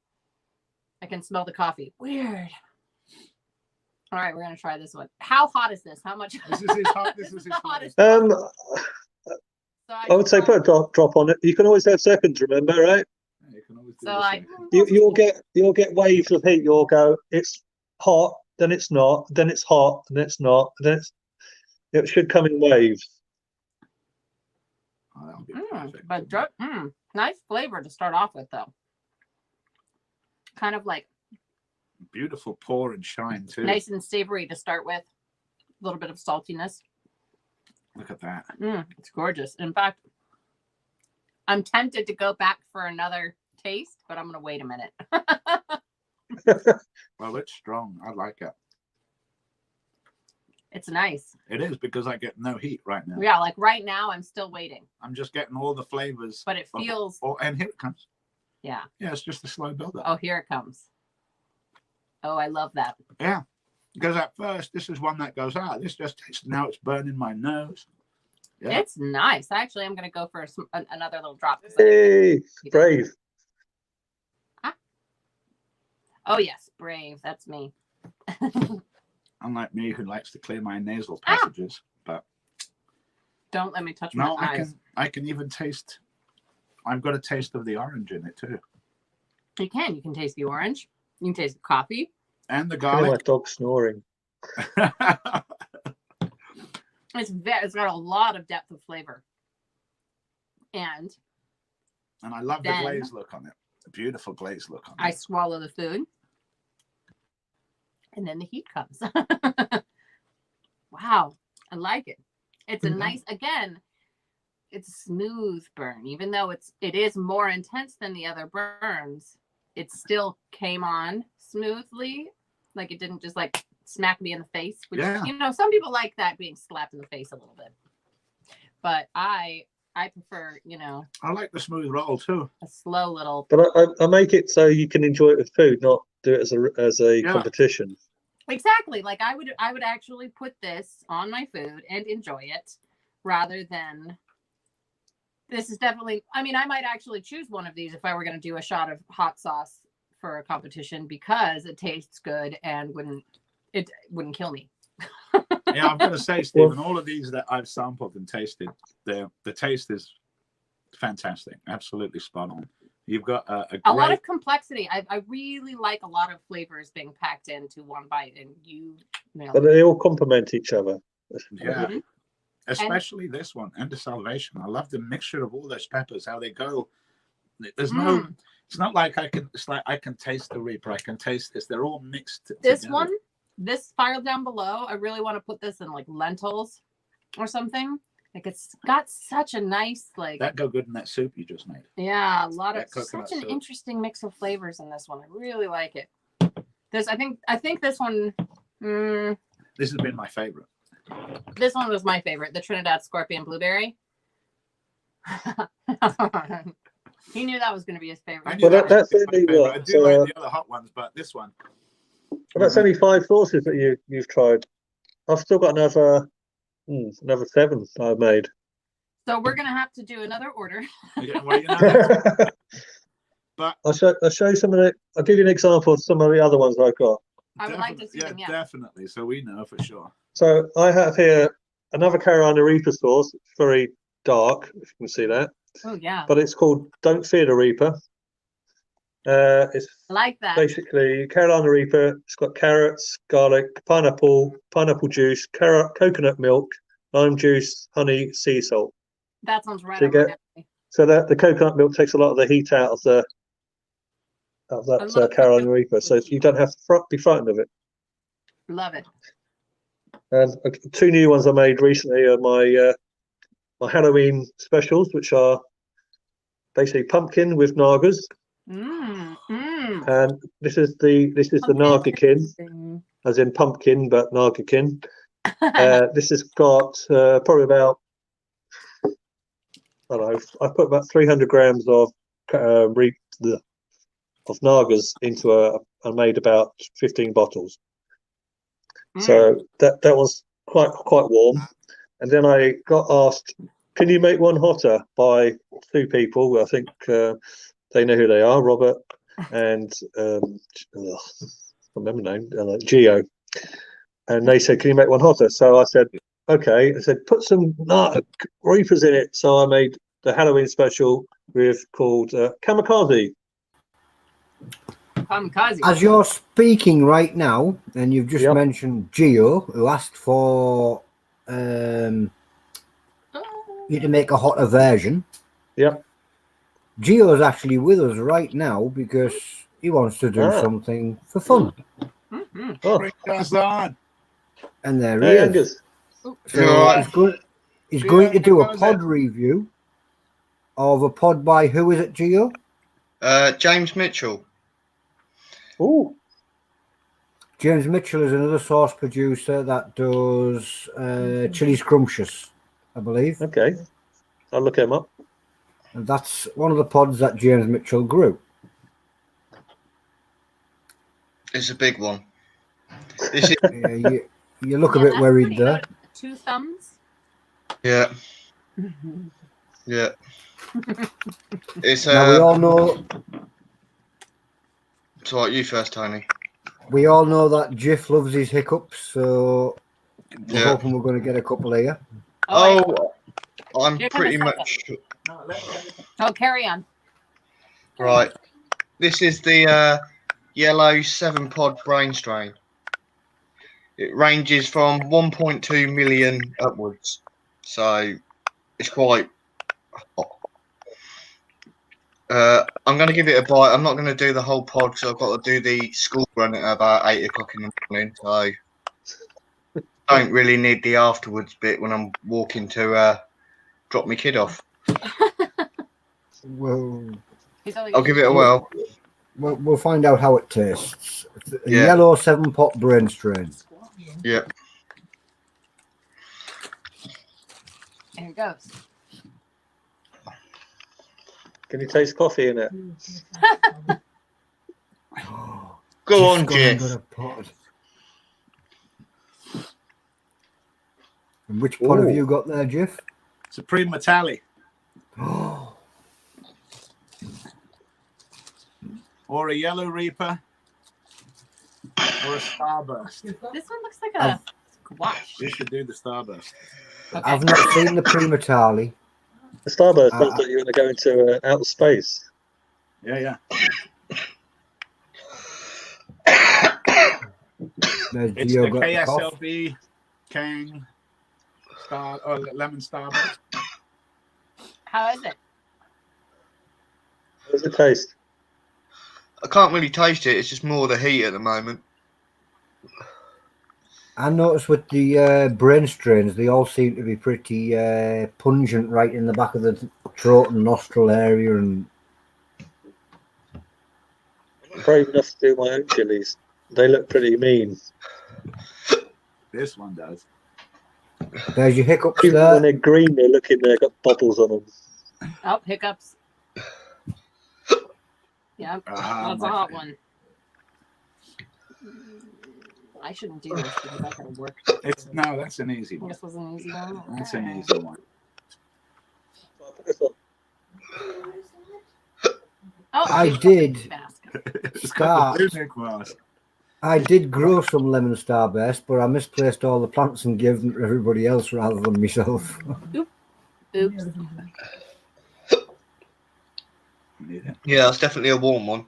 I can smell the coffee. Weird. All right, we're gonna try this one. How hot is this? How much? This is his hot. This is his hottest. I would say put a drop on it. You can always have seconds, remember, right? Yeah, you can always do you'll get waves of heat. You'll go, it's hot, then it's not, then it's hot, then it's not, then it should come in waves. Oh, that'll be perfect. But nice flavor to start off with, though. Kind of like beautiful pour and shine too. Nice and savory to start with. A little bit of saltiness. Look at that. It's gorgeous. In fact, I'm tempted to go back for another taste, but I'm going to wait a minute. Well, it's strong. I like it. It's nice. It is because I get no heat right now. Yeah, like right now, I'm still waiting. I'm just getting all the flavors. But it feels... and here it comes. Yeah. Yeah, it's just a slow build-up. Oh, here it comes. Oh, I love that. Yeah. Because at first, this is one that goes, this just tastes, now it's burning my nose. Yeah. It's nice. Actually, I'm going to go for another little drop. Hey, brave. Oh, yes, brave. That's me. Unlike me, who likes to clear my nasal passages. But don't let me touch my eyes. I can even taste, I've got a taste of the orange in it, too. You can taste the orange. You can taste the coffee. And the garlic. My dog snoring. It's got a lot of depth of flavor. And I love the glaze look on it. The beautiful glaze look on it. I swallow the food. And then the heat comes. Wow. I like it. It's a nice, again, it's a smooth burn. Even though it is more intense than the other burns, it still came on smoothly. Like it didn't just like smack me in the face. Which, some people like that being slapped in the face a little bit. But I prefer, I like the smooth roll too. A slow little. But I make it so you can enjoy it with food, not do it as a competition. Exactly. Like I would actually put this on my food and enjoy it rather than. This is definitely. I mean, I might actually choose one of these if I were going to do a shot of hot sauce for a competition because it tastes good and wouldn't kill me. Yeah, I've got to say, Stephen, all of these that I've sampled and tasted, the taste is fantastic. Absolutely spot on. You've got a lot of complexity. I really like a lot of flavors being packed into one bite, and but they all complement each other. Yeah. Mm-hmm. Especially this one, End of Salvation. I love the mixture of all those peppers, how they go. There's no, it's not like I can taste the Reaper. I can taste this. They're all mixed together. This file down below, I really want to put this in like lentils or something. Like it's got such a nice that go good in that soup you just made. Yeah, a lot of such an interesting mix of flavors in this one. I really like it. I think this one. This has been my favorite. This one was my favorite, the Trinidad Scorpion Blueberry. He knew that was going to be his favorite. Well, that's only what. I do like the other hot ones, but this one. Well, that's only 5 sauces that you've tried. I've still got another 7 I've made. So we're gonna have to do another order. Yeah, well, you know, but I'll show you some of the. I'll give you an example of some of the other ones I've got. I would like to see yeah, them. Yeah. definitely. So we know for sure. So I have here another Carolina Reaper sauce. It's very dark, if you can see that. Oh yeah. But it's called Don't Fear the Reaper. It's I like that. basically Carolina Reaper. It's got carrots, garlic, pineapple juice, coconut milk, lime juice, honey, sea salt. That sounds right So you up my get- alley. So that the coconut milk takes a lot of the heat out of that love Carolina coconut Reaper, so milk. you don't have to be frightened of it. Love it. And two new ones I made recently are my Halloween specials, which are basically pumpkin with nagas. And this is the nagakin, as in pumpkin, but nagakin. This has got probably about, I don't know, I put about 300 grams of nagas into I made about 15 bottles. So that was quite warm. And then I got asked, can you make one hotter, by two people? I think they know who they are, Robert and I remember the name, Gio. And they said, can you make one hotter? So I said, okay. I said, put some reapers in it. So I made the Halloween special called Kamikaze. Kamikaze. As you're speaking right now, and you've just mentioned Gio, who asked for you to make a hotter version. Yep. Gio's actually with us right now because he wants to do something for fun. Bring us on. And there Hey, he is. Angus. So he's going to do a pod review of a pod by, who is it, Gio? James Mitchell. Ooh. James Mitchell is another sauce producer that does Chili Scrumptious, I believe. Okay. I'll look him up. And that's one of the pods that James Mitchell grew. It's a big one. This is you look a bit worried there. 2 thumbs. yeah. Yeah. It's Now we all know. So what, you first, Tony? We all know that Jiff loves his hiccups, so we're Yeah. hoping we're going to get a couple here. Oh, I'm Here pretty comes much Oh, carry on. right. This is the yellow 7-pod brain strain. It ranges from 1.2 million upwards, so it's quite hot. I'm going to give it a bite. I'm not going to do the whole pod because I've got to do the school run at about 8 o'clock in the morning. So don't really need the afterwards bit when I'm walking to drop my kid off. Well, I'll give it a whirl. We'll find out how it tastes. It's a Yeah. yellow 7-pot brain strain. Yep. There it goes. Can you taste coffee in it? Go on, Jiff's gone and Jiff. got a pod. And which pod have you got there, Jiff? Supreme Metallic. Or a Yellow Reaper. Or a Starburst. This one looks like a squash. You should do the Starburst. Okay. I've not seen the Primatali. The Starburst does that you're going to go into outer space. Yeah. There's It's the Gio got the cough. KSLB Kang Lemon Starburst. How is it? How does it taste? I can't really taste it. It's just more the heat at the moment. I noticed with the brain strains, they all seem to be pretty pungent right in the back of the throat and nostril area. And I'm brave enough to do my own chilies. They look pretty mean. This one does. there's your hiccups Even when there. they're green, they look in there, got bubbles on them. Oh, hiccups. Yeah, that's a hot one. I shouldn't do this because I gotta work. No, that's an easy one. This was an easy one. That's Okay. an easy one. Oh, I fish did. basket. Start. I did grow some lemon starburst, but I misplaced all the plants and gave them to everybody else rather than myself. Oops. Yeah, that's definitely a warm one.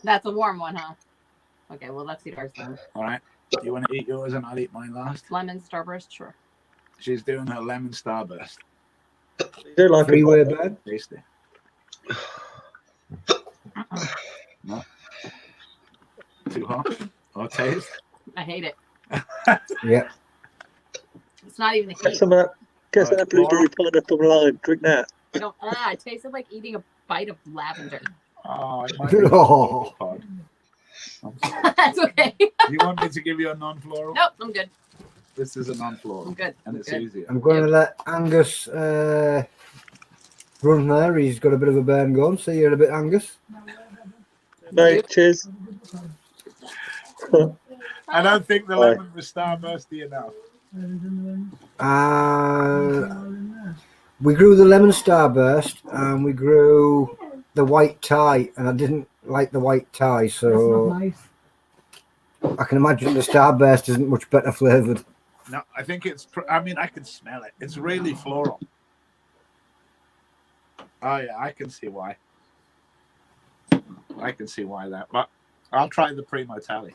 That's a warm one, huh? Okay, well, let's eat ours then. All right. Do you want to eat yours and I'll eat mine last? Lemon starburst, sure. She's doing her lemon starburst. You do like Freeway it. bird. Tasty. No. Too hot? Or taste? I hate it. Yeah. It's not even a Get heat. some of that blueberry pineapple lime. Drink that. I don't. It tasted like eating a bite of lavender. Oh, it might be Oh. pod. That's okay. You want me to give you a non-floral? Nope, I'm good. This is a non-floral. I'm good. And I'm it's good. easier. I'm going to let Angus run there. He's got a bit of a burn going. See you in a bit, Angus. Mate, cheers. I don't think the lemon was starbursty enough. We grew the lemon starburst and we grew the white tie, and I didn't like the white tie, so I can imagine the starburst isn't much better flavoured. No, I think it's. I mean, I can smell it. It's really floral. Oh yeah, I can see why. I can see why that. But I'll try the Primo Tally.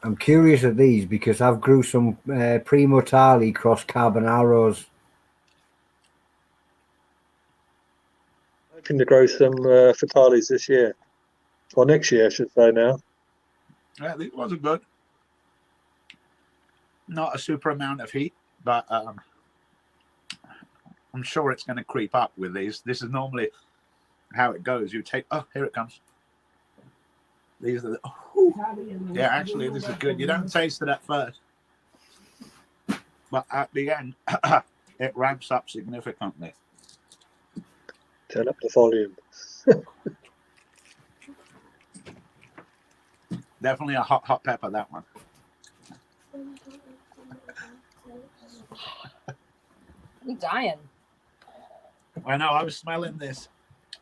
I'm curious of these because I've grew some Primo Tali cross Carbonaros. Hoping to grow some Fatalis this year. Or next year, I should say now. Yeah, it wasn't good. Not a super amount of heat, but I'm sure it's going to creep up with these. This is normally how it goes. You take, oh, here it comes. These are the, yeah, actually, this is good. You don't taste it at first, but at the end, it ramps up significantly. Turn up the volume. Definitely a hot pepper, that one. I'm dying. I know, I was smelling this.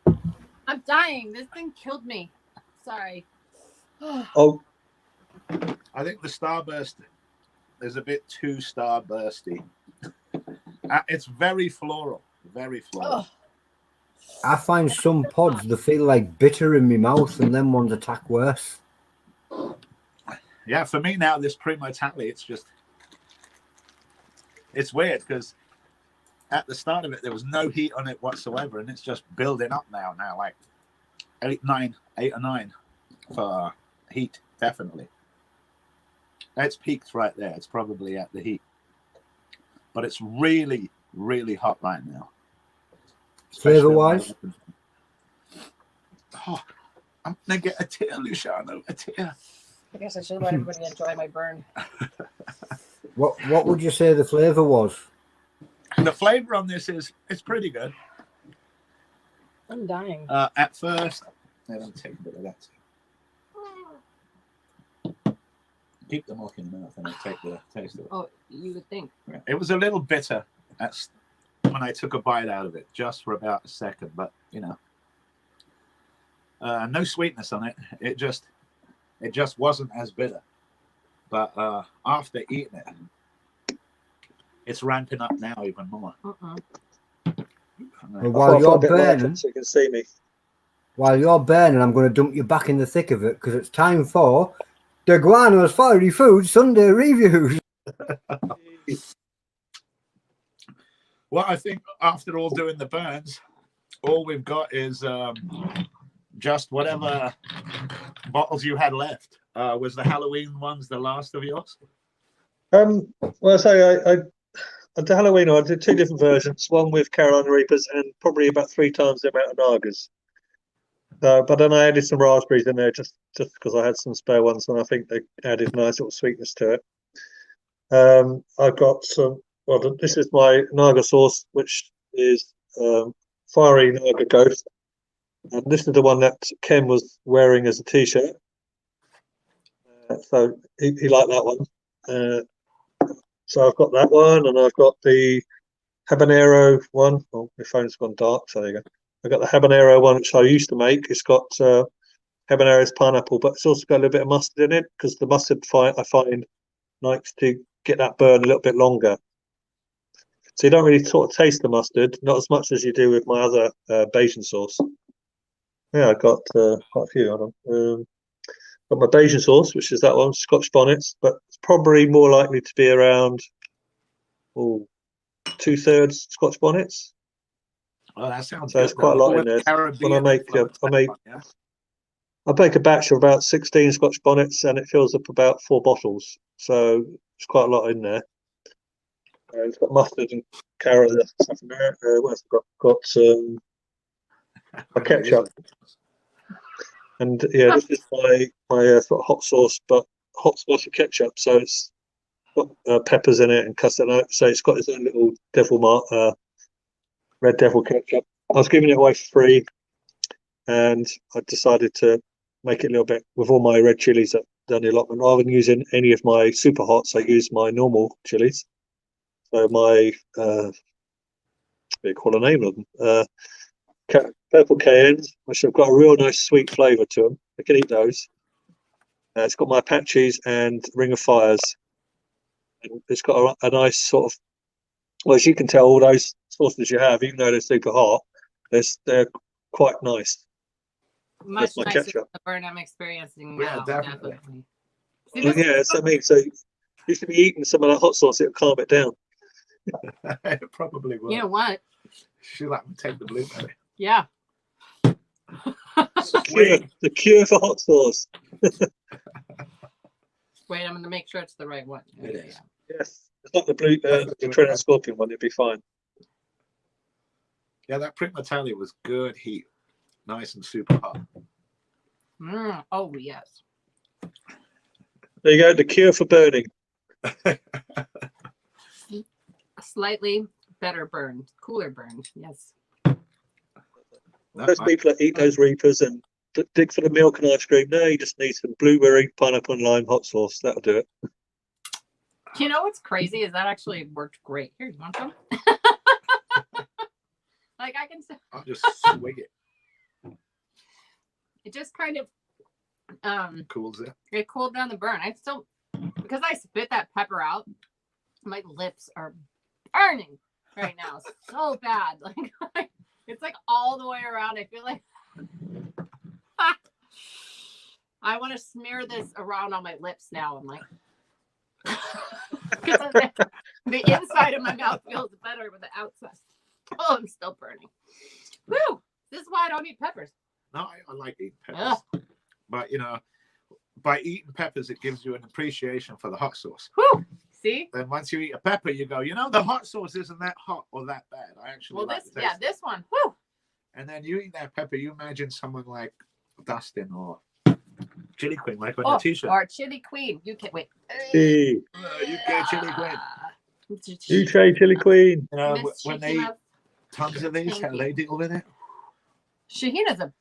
I'm dying. This thing killed me. Sorry. Oh, I think the starburst is a bit too starbursty. It's very floral, very floral. I find some pods that feel like bitter in my mouth, and then ones attack worse. Yeah, for me now, this Primo Tally, it's just, it's weird because at the start of it, there was no heat on it whatsoever, and it's just building up now, like 8 or 9 for heat, definitely. It's peaked right there. It's probably at the heat, but it's really, really hot right now. Flavor-wise? Oh, I'm going to get a tear, Luciano, a tear. I guess I should let everybody enjoy my burn. What would you say the flavour was? The flavor on this is, it's pretty good. I'm dying. At first, let me take a bit of that too. Keep the milk in the mouth and then take the taste of it. Oh, you would think. It was a little bitter when I took a bite out of it, just for about a second, but you know, no sweetness on it. It just wasn't as bitter. But after eating it, it's ramping up now even more. Well, while you're burning, so you can see me. While you're burning, I'm going to dump you back in the thick of it because it's time for the Guano's Firey Food Sunday Reviews. Well, I think after all doing the burns, all we've got is just whatever bottles you had left. Was the Halloween ones the last of yours? Well, I the Halloween I did 2 different versions. One with Carolina Reapers and probably about 3 times the amount of Nagas. But then I added some raspberries in there just because I had some spare ones, and I think they added nice little sweetness to it. I've got some. Well, this is my Naga sauce, which is Firey Naga Ghost, and this is the one that Ken was wearing as a T-shirt. So he liked that one. So I've got that one, and I've got the habanero one. Oh, my phone's gone dark, so there you go. I got the habanero one, which I used to make. It's got habanero's pineapple, but it's also got a little bit of mustard in it because the mustard I find likes to get that burn a little bit longer. So you don't really sort of taste the mustard, not as much as you do with my other Bayesian sauce. Yeah, I got quite a few. Hold on. Got my Bayesian sauce, which is that one, Scotch bonnets, but it's probably more likely to be around 2/3 Scotch bonnets. Oh, that sounds So good. it's quite a lot in there. When I make a batch of about 16 Scotch bonnets, and it fills up about 4 bottles. So it's quite a lot in there. It's got mustard and carrot and stuff in there. What else have I got? My ketchup. And yeah, this is my sort of hot sauce, but hot spicy ketchup. So it's got peppers in it and custard. So it's got its own little red devil ketchup. I was giving it away for free, and I decided to make it a little bit with all my red chilies that done the allotment. Rather than using any of my super hots, I use my normal chilies. So my what do you call the name of them? Purple cayennes, which have got a real nice sweet flavour to them. I can eat those. It's got my Apaches and Ring of Fires. And it's got a nice sort of, well, as you can tell, all those sauces you have, even though they're super hot, they're quite nice. Much my nicer ketchup. than the burn I'm exexperiencing now. Yeah, definitely. See, this Yeah, so I mean, so you should be eating some of that hot sauce, it'll calm it down. It probably will. you know what? Should I take the blueberry? Yeah. The cure for hot sauce. Wait, I'm going to make sure it's the right one. It is. Yes, it's not the Trident Scorpion one. It'd be fine. Yeah, that Prima Tally was good heat, nice and super hot. Oh yes. There you go. The cure for burning. A slightly better burn, cooler burn. Yes. Those people that eat those Reapers and dig for the milk and ice cream, no, you just need some blueberry, pineapple, and lime hot sauce. That'll do it. You know what's crazy is that actually worked great. Here, you want some? Like I can. I'll just swig it. It just kind of Cools it. it cooled down the burn. I still, because I spit that pepper out, my lips are burning right now. So bad. Like it's like all the way around. I feel like I want to smear this around on my lips now. I'm like, because the inside of my mouth feels better with the outside. Oh, I'm still burning. Woo! This is why I don't eat peppers. No, I like eating peppers. But, you know, by eating peppers, it gives you an appreciation for the hot sauce. Woo! See? Then once you eat a pepper, you go, you know, the hot sauce isn't that hot or that bad. I actually like the taste. This one. Woo! And then you eat that pepper, you imagine someone like Dustin or Chili Queen, like on your t-shirt. Or Chili Queen. You can't wait. Hey, UK Chili Queen. UK Chili Queen. You know, when they eat tons of these, how they deal with it. Shaheena's a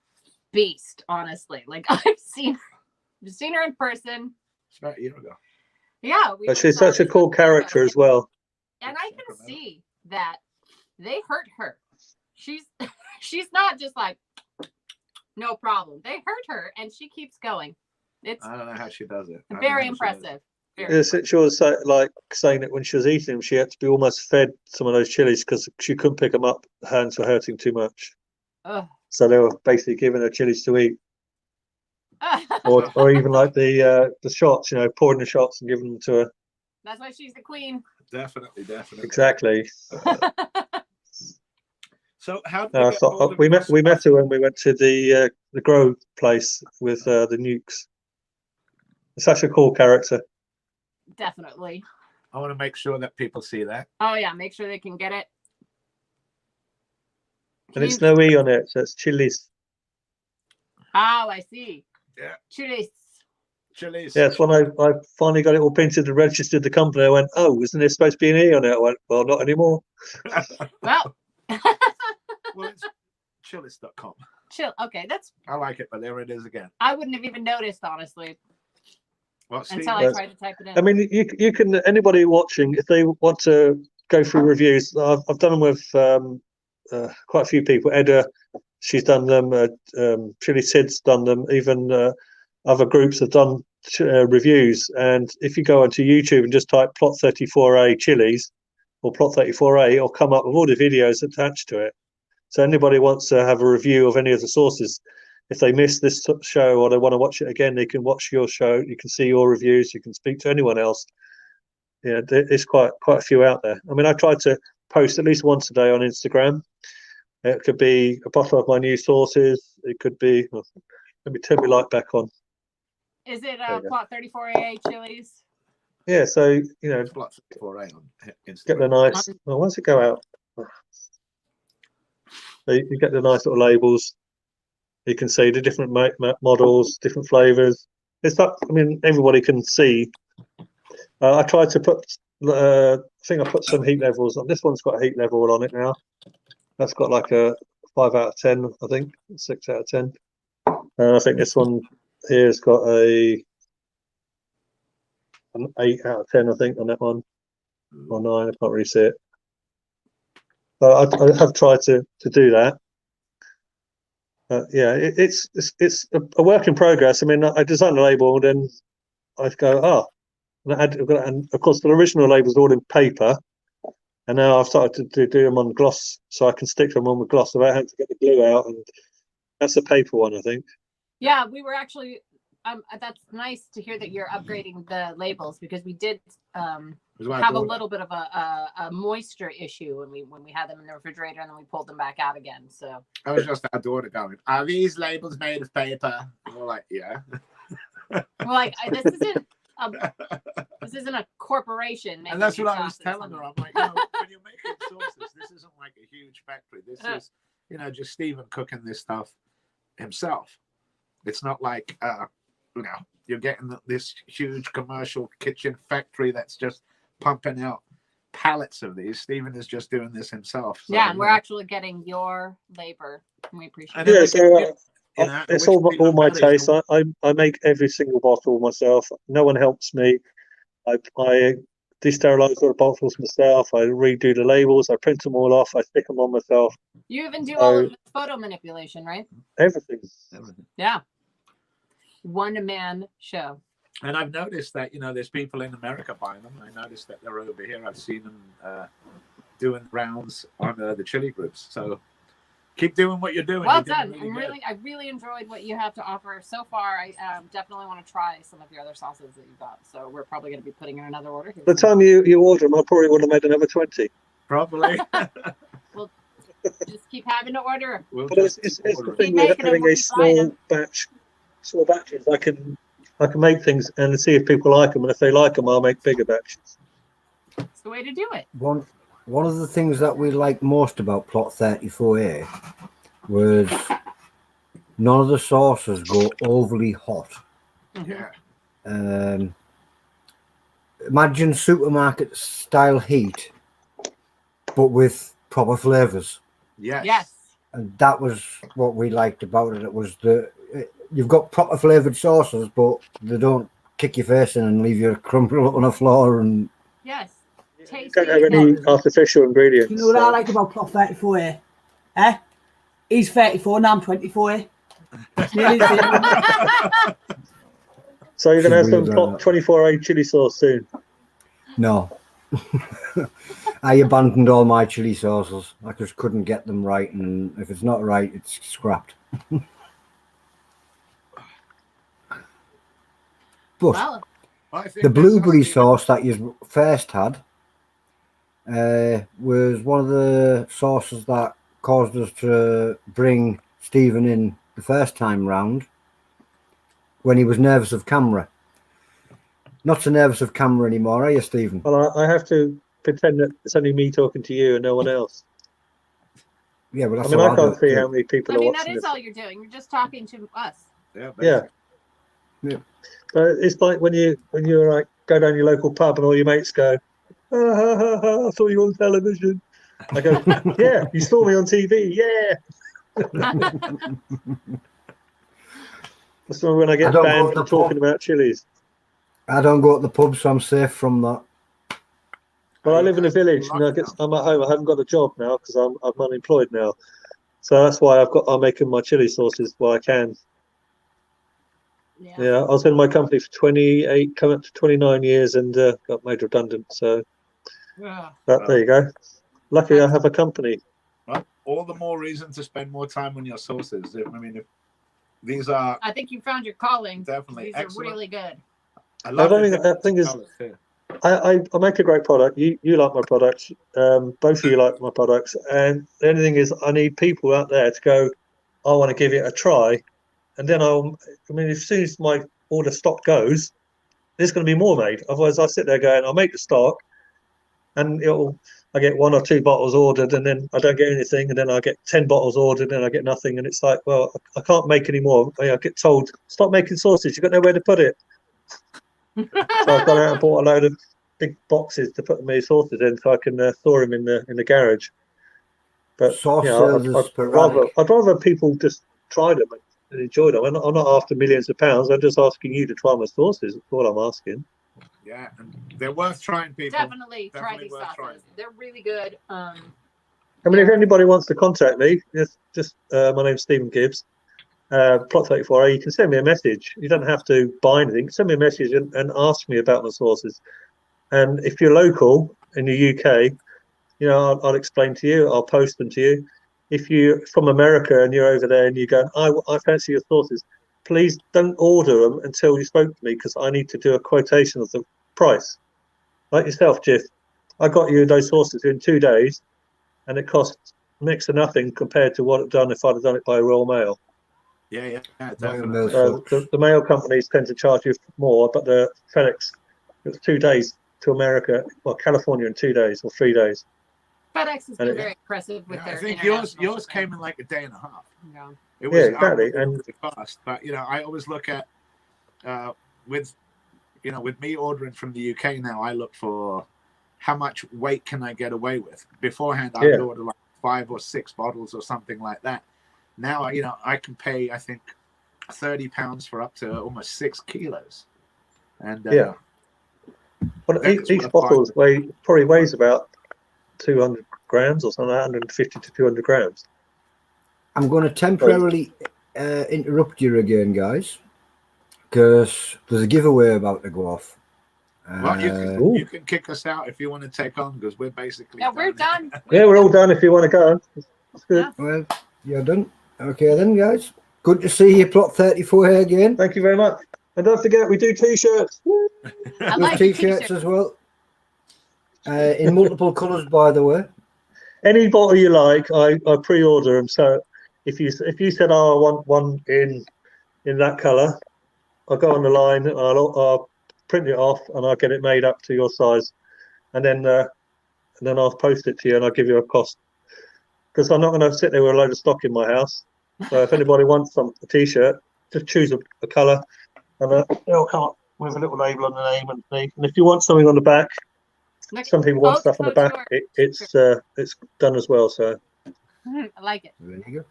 beast, honestly. Like I've seen her in person. It's about a year ago. Yeah. But she's such a cool character as well. And I can see that they hurt her. She's not just like, no problem. They hurt her and she keeps going. It's I don't know how she does it. Very impressive. Yes, she was like saying that when she was eating them, she had to be almost fed some of those chilies because she couldn't pick them up. Her hands were hurting too much. Ugh. So they were basically giving her chilies to eat. or even like the shots, you know, pouring the shots and giving them to her. That's why she's the queen. Definitely. Exactly. So how did we met her when we went to the Grove place with the Nukes. Such a cool character. Definitely. I want to make sure that people see that. Oh yeah, make sure they can get it. And it's no E on it, so it's Chili's. Oh, I see. Yeah. Chili's. Yes, when I finally got it all printed and registered the company, I went, oh, isn't there supposed to be an E on it? I went, well, not anymore. Well. Well, it's chillis.com. Chill. Okay, that's. I like it, but there it is again. I wouldn't have even noticed, honestly. Well, Steve, until I tried to type it in. I mean, you can, anybody watching, if they want to go through reviews. I've done them with quite a few people. Edda, she's done them. Chilli-heads done them. Even other groups have done reviews. And if you go onto YouTube and just type Plot 34A Chilies or Plot 34A, it'll come up with all the videos attached to it. So anybody wants to have a review of any of the sources, if they miss this show or they want to watch it again, they can watch your show. You can see your reviews. You can speak to anyone else. Yeah, there's quite a few out there. I mean, I try to post at least once a day on Instagram. It could be a bottle of my new sauces. It could be. Let me turn my light back on. Is it Plot 34A Chilies? Yeah, so Plot 34A on Instagram. get the nice. Well, once it go out, so you get the nice little labels. You can see the different models, different flavors. It's that. I mean, everybody can see. I tried to put. I think I put some heat levels on. This one's got a heat level on it now. That's got like a 5 out of 10. I think 6 out of 10. And I think this one here's got an 8 out of 10. I think on that one, or 9. I can't really see it. But I have tried to do that. Yeah, it's a work in progress. I mean, I designed the label, and then I go, and of course the original label's all in paper, and now I've started to do them on gloss, so I can stick them on with gloss without having to get the glue out, and that's a paper one, I think. Yeah, we were actually. That's nice to hear that you're upgrading the labels, because we did have a little bit of a moisture issue when we had them in the refrigerator, and then we pulled them back out again. So I was just our daughter going, "Are these labels made of paper?" And we're like, "Yeah." We're like, this isn't a corporation. And that's what I was telling her. I'm like, when you're making sauces, this isn't like a huge factory. This is, just Stephen cooking this stuff himself. It's not like, you're getting this huge commercial kitchen factory that's just pumping out pallets of these. Stephen is just doing this himself. So, yeah, and we're actually getting your labor. And we appreciate Yeah, it. so it's all my taste. I make every single bottle myself. No one helps me. I de-sterilize all the bottles myself. I redo the labels. I print them all off. I stick them on myself. You even do all of the photo manipulation, right? Everything. Yeah. One-man show. And I've noticed that, there's people in America buying them. I noticed that they're over here. I've seen them doing rounds on the chili groups. So keep doing what you're doing. Well done. I really enjoyed what you have to offer so far. I definitely want to try some of your other sauces that you got. So we're probably going to be putting in another order here. By the time you order them, I probably would have made another 20. Probably. We'll just keep having to order. But it's the thing with having a small batches. I can make things and see if people like them, and if they like them, I'll make bigger batches. It's the way to do it. One of the things that we liked most about Plot 34A was none of the sauces go overly hot. Yeah. Imagine supermarket style heat, but with proper flavors. Yes. And that was what we liked about it. It was you've got proper flavored sauces, but they don't kick your face in and leave you crumpled up on the floor. And yes. You don't have any artificial ingredients. You know what I like about Plot 34A? He's 34, now I'm 24. So you're going to have some Plot 24A chili sauce soon? No. I abandoned all my chili sauces. I just couldn't get them right, and if it's not right, it's scrapped. But the blueberry sauce that you first had was one of the sauces that caused us to bring Stephen in the first time round when he was nervous of camera. Not so nervous of camera anymore, are you, Stephen? Well, I have to pretend that it's only me talking to you and no one else. Yeah, well, that's I can't see how many people are watching that is this. all you're doing. You're just talking to us. Yeah. It's like when you like go down your local pub and all your mates go, I saw you on television. I go, yeah, you saw me on TV, yeah. That's when I get banned from talking about chilies. I don't go to the pub, so I'm safe from that. Well, I live in a guys village, and I'm at home. I haven't got a job now because I'm unemployed now. So that's why I'm making my chili sauces while I can. Yeah. Yeah, I was in my company for 28, coming up to 29 years, and got made redundant. So Yeah. but there you go. Lucky I have a company. Well, all the more reason to spend more time on your sauces. I mean, if these are I think you found your calling. definitely These excellent. are really good. I I love don't the think that thing is. colours too. I make a great product. You like my products. Both of you like my products. And the only thing is, I need people out there to go, I want to give it a try. And then I mean, as soon as my order stock goes, there's going to be more made. Otherwise, I sit there going, I'll make the stock, and I get 1 or 2 bottles ordered, and then I don't get anything, and then I get 10 bottles ordered, and I get nothing. And it's like, well, I can't make any more. I get told, stop making sausage. You've got nowhere to put it. So I've gone out and bought a load of big boxes to put my sauces in, so I can store them in the garage. But Sauce you sales know, is sporadic. I'd rather people just try them and enjoy them. I'm not after millions of pounds. I'm just asking you to try my sauces. That's all I'm asking. Yeah, and they're worth trying, people. Definitely try Definitely these worth sauces. trying. They're really good. I mean, if Yeah. anybody wants to contact me, just my name's Stephen Gibbs. Plot 34. You can send me a message. You don't have to buy anything. Send me a message and ask me about my sauces. And if you're local in the UK, you know, I'll explain to you. I'll post them to you. If you're from America and you're over there and you go, I fancy your sauces, please don't order them until you spoke to me, because I need to do a quotation of the price. Like yourself, Jiff. I got you those sauces in 2 days, and it cost next to nothing compared to what I'd done if I'd have done it by Royal Mail. Yeah, Royal definitely. Mail sucks. The mail companies tend to charge you more, but the FedEx, it was 2 days to America, well, California in 2 days or 3 days. FedEx has been very impressive with Yeah, their I think international yours shipping. came in like a day and a half. Yeah. It was exactly. And really fast. But you know, I always look at with me ordering from the UK now, I look for how much weight can I get away with. Beforehand, I would order like 5 or 6 bottles or something like that. Now, I can pay, I think, £30 for up to almost 6 kilos. And well, each bottle probably weighs about 200 grams or something, 150 to 200 grams. I'm going to temporarily interrupt you again, guys, because there's a giveaway about to go off. Well, you can kick us out if you want to take on, because we're basically we're done. Yeah, we're all done if you want to go. That's good. Yeah. Well, you're done. Okay then, guys. Good to see you, Plot 34 here again. Thank you very much. And don't forget, we do T-shirts. I With like T-shirts as well. In multiple colours, by the way. Any bottle you like, I pre-order them. So if you said, "Oh, I want one in that colour," I'll go on the line, and I'll print it off, and I'll get it made up to your size, and then I'll post it to you, and I'll give you a cost. Because I'm not going to sit there with a load of stock in my house. So if anybody wants a T-shirt, just choose a colour, and it'll come up with a little label on the name underneath. And if you want something on the back, some people want stuff on the back. It's done as well. So I like it. There you go.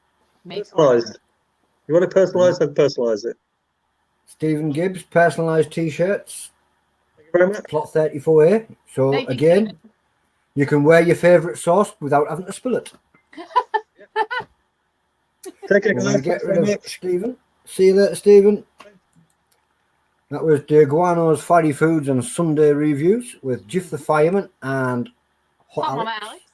Personalised. You want it personalised? Then personalise it. Stephen Gibbs, personalised T-shirts. Thank you very much. Plot 34A. So Thank you, again, Stephen. you can wear your favourite sauce without having to spill it. Take it, We're guys. going to get Thanks rid very of much. Stephen. See you later, Stephen. That was Giovanni's Firey Foods and Sunday Reviews with Jiff the Fireman and Hot Mama Alex. Alex.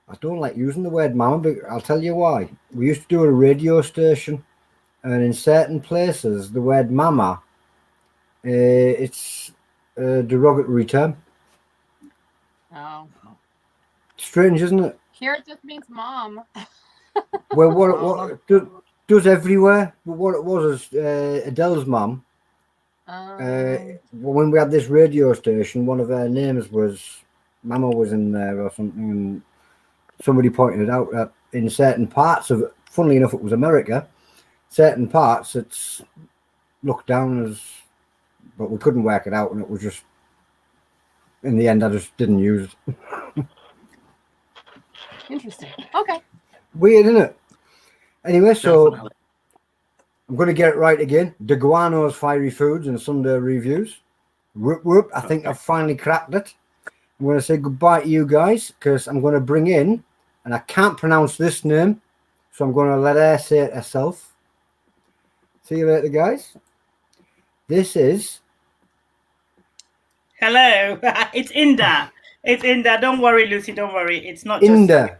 I don't like using the word mama, but I'll tell you why. We used to do a radio station, and in certain places, the word mama, it's a derogatory term. Oh. Strange, isn't it? Here it just means mom. Well, what does everywhere. But what it was is Adele's mum. When we had this radio station, one of her names was Mama was in there or something, and somebody pointed it out that in certain parts of it, funnily enough, it was America. Certain parts, it's looked down as, but we couldn't work it out, and it was just. In the end, I just didn't use it. Interesting. Okay. Weird, isn't it? Anyway, so Definitely. I'm going to get it right again. Giovanni's Firey Foods and Sunday Reviews Whoop, whoop. I think I've finally cracked it. I'm going to say goodbye to you guys because I'm going to bring in, and I can't pronounce this name, so I'm going to let her say it herself. See you later, guys. This is... Hello. It's Inda. It's Inda. Don't worry, Lucy. Don't worry. It's not just... Inda.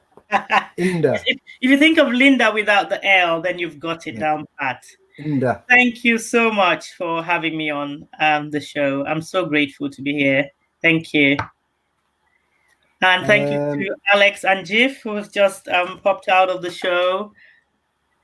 Inda. If you think of Linda without the L, then you've got it down pat. Inda. Thank you so much for having me on the show. I'm so grateful to be here. Thank you. And thank you to Alex and Jiff, who's just popped out of the show.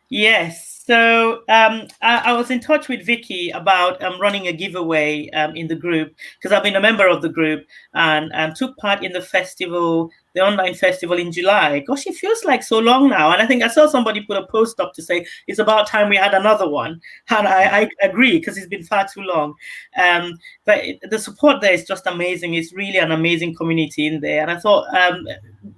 Yes. So I was in touch with Vicky about running a giveaway in the group because I've been a member of the group and took part in the festival, the online festival in July. Gosh, it feels like so long now. And I think I saw somebody put a post up to say it's about time we had another one. And I agree because it's been far too long. But the support there is just amazing. It's really an amazing community in there. And I thought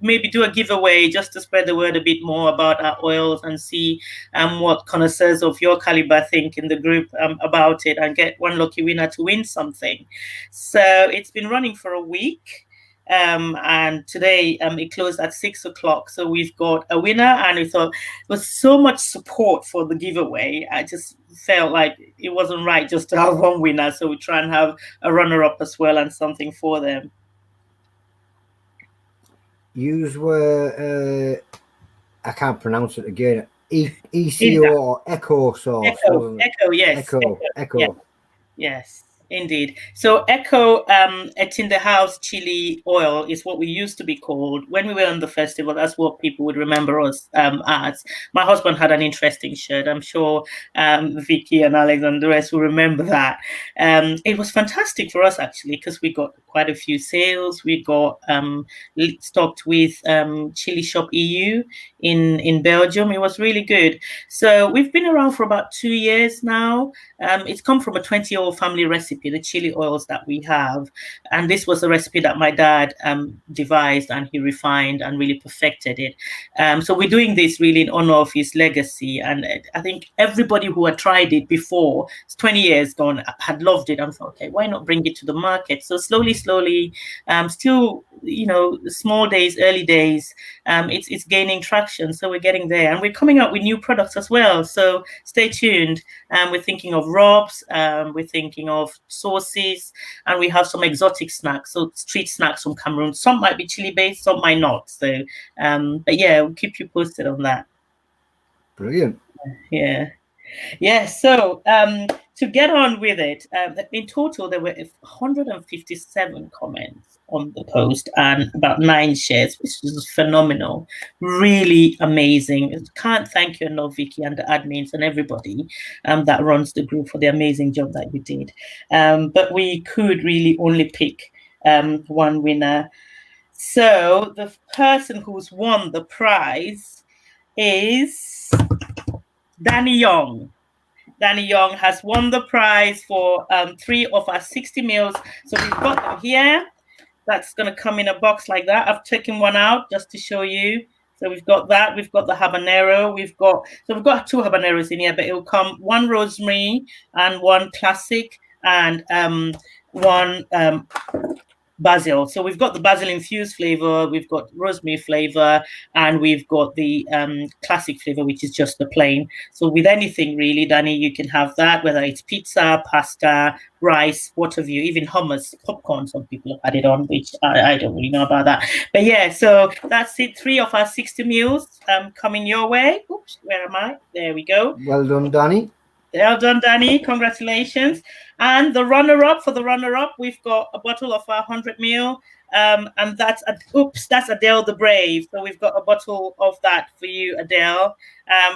maybe do a giveaway just to spread the word a bit more about our oils and see what connoisseurs of your caliber think in the group about it and get one lucky winner to win something. So it's been running for a week. And today it closed at 6 o'clock. So we've got a winner, and we thought there was so much support for the giveaway. I just felt like it wasn't right just to have one winner. So we try and have a runner-up as well and something for them. Yous were, I can't pronounce it again, ECO or Echo sauce. Echo, yes. Echo. Yeah. Yes. Indeed. So Echo, it's in the house chili oil is what we used to be called when we were on the festival. That's what people would remember us as. My husband had an interesting shirt. I'm sure Vicky and Alex and the rest will remember that. It was fantastic for us actually because we got quite a few sales. We got stocked with Chili Shop EU in Belgium. It was really good. So we've been around for about 2 years now. It's come from a 20-year-old family recipe, the chili oils that we have. And this was a recipe that my dad devised and he refined and really perfected it. So we're doing this really in honor of his legacy. And I think everybody who had tried it before, it's 20 years gone, had loved it. And thought, okay, why not bring it to the market? So slowly, still, small days, early days, it's gaining traction. So we're getting there. And we're coming out with new products as well. So stay tuned. We're thinking of rubs, we're thinking of sauces, and we have some exotic snacks, so street snacks from Cameroon. Some might be chili based, some might not. So, but yeah, we'll keep you posted on that. Brilliant. Yeah. So to get on with it, in total there were 157 comments on the post and about 9 shares, which is phenomenal, really amazing. Can't thank you enough, Vicky, and the admins and everybody that runs the group for the amazing job that you did. But we could really only pick one winner. So the person who's won the prize is Danny Young. Danny Young has won the prize for 3 of our 60 meals. So we've got them here. That's going to come in a box like that. I've taken one out just to show you. So we've got that. We've got the habanero. We've got 2 habaneros in here, but it will come 1 rosemary and 1 classic and 1 basil. So we've got the basil infused flavor, we've got rosemary flavor, and we've got the classic flavor, which is just the plain. So with anything really, Danny, you can have that, whether it's pizza, pasta, rice, what have you, even hummus, popcorn, some people have added on, which I don't really know about that. But yeah, so that's it. 3 of our 60 meals coming your way. Oops, where am I? There we go. Well done, Danny. Well done, Danny. Congratulations. And the runner-up, we've got a bottle of our 100 ml. And that's Adele the Brave. So we've got a bottle of that for you, Adele,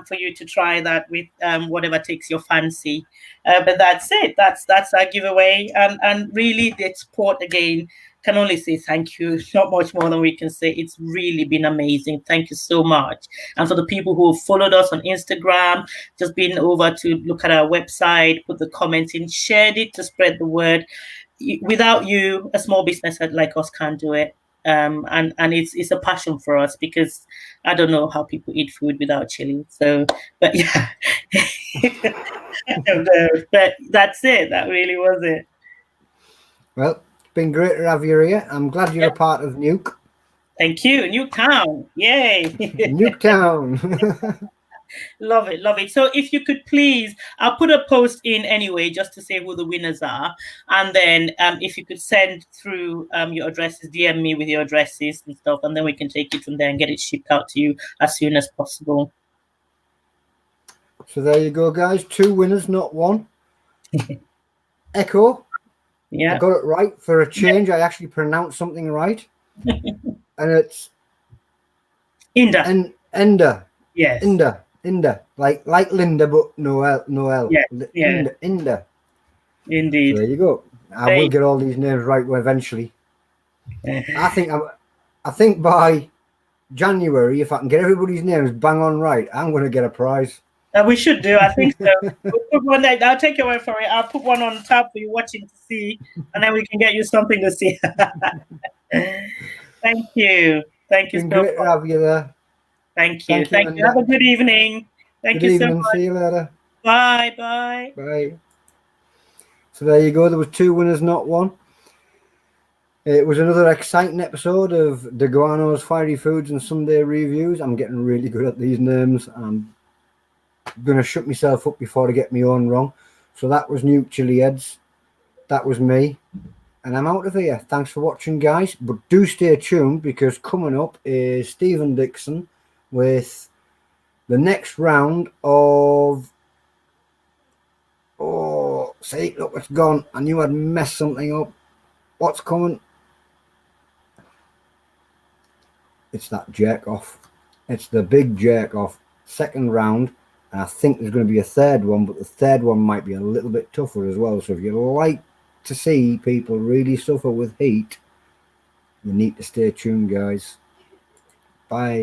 for you to try that with whatever takes your fancy. But that's it. That's our giveaway. And really, the support again. Can only say thank you. Not much more than we can say. It's really been amazing. Thank you so much. And for the people who have followed us on Instagram, just been over to look at our website, put the comments in, shared it to spread the word. Without you, a small business like us can't do it. And it's a passion for us because I don't know how people eat food without chili. So, but yeah, but that's it. That really was it. Well, it's been great to have you here. I'm glad you're a part of Nuke. Thank you. Newtown. Yay. Nuketown. Love it, love it. So if you could please, I'll put a post in anyway, just to say who the winners are. And then if you could send through your addresses, DM me with your addresses and stuff, and then we can take it from there and get it shipped out to you as soon as possible. So there you go, guys. 2 winners, not 1. Echo. Yeah. I got it right for a change. I actually pronounced something right. And it's Inda. Enda. Yes. Inda. Like Linda, but no L. Yeah. Yeah. Inda. Indeed. So there you go. I will get all these names right eventually. I think by January, if I can get everybody's names bang on right, I'm going to get a prize. We should do. I think so. We'll put one there. I'll take your word for it. I'll put one on top for you watching to see, and then we can get you something to see. Thank you. Thank you so much. Great to have you there. Thank you. Thank you. Have a good evening. Thank you so much. See you later. Bye. Bye. Bye. So there you go. There was 2 winners, not 1. It was another exciting episode of DeGuano's Fiery Foods and Sunday Reviews. I'm getting really good at these names. I'm going to shut myself up before I get my own wrong. So that was Nuke Chilli-heads. That was me. And I'm out of here. Thanks for watching, guys. But do stay tuned, because coming up is Stephen Dixon with the next round of... Oh, see, look, it's gone. I knew I'd messed something up. What's coming? It's that jerk off. It's the big jerk off. 2nd round. And I think there's going to be a 3rd one, but the 3rd one might be a little bit tougher as well. So if you like to see people really suffer with heat, you need to stay tuned, guys. Bye.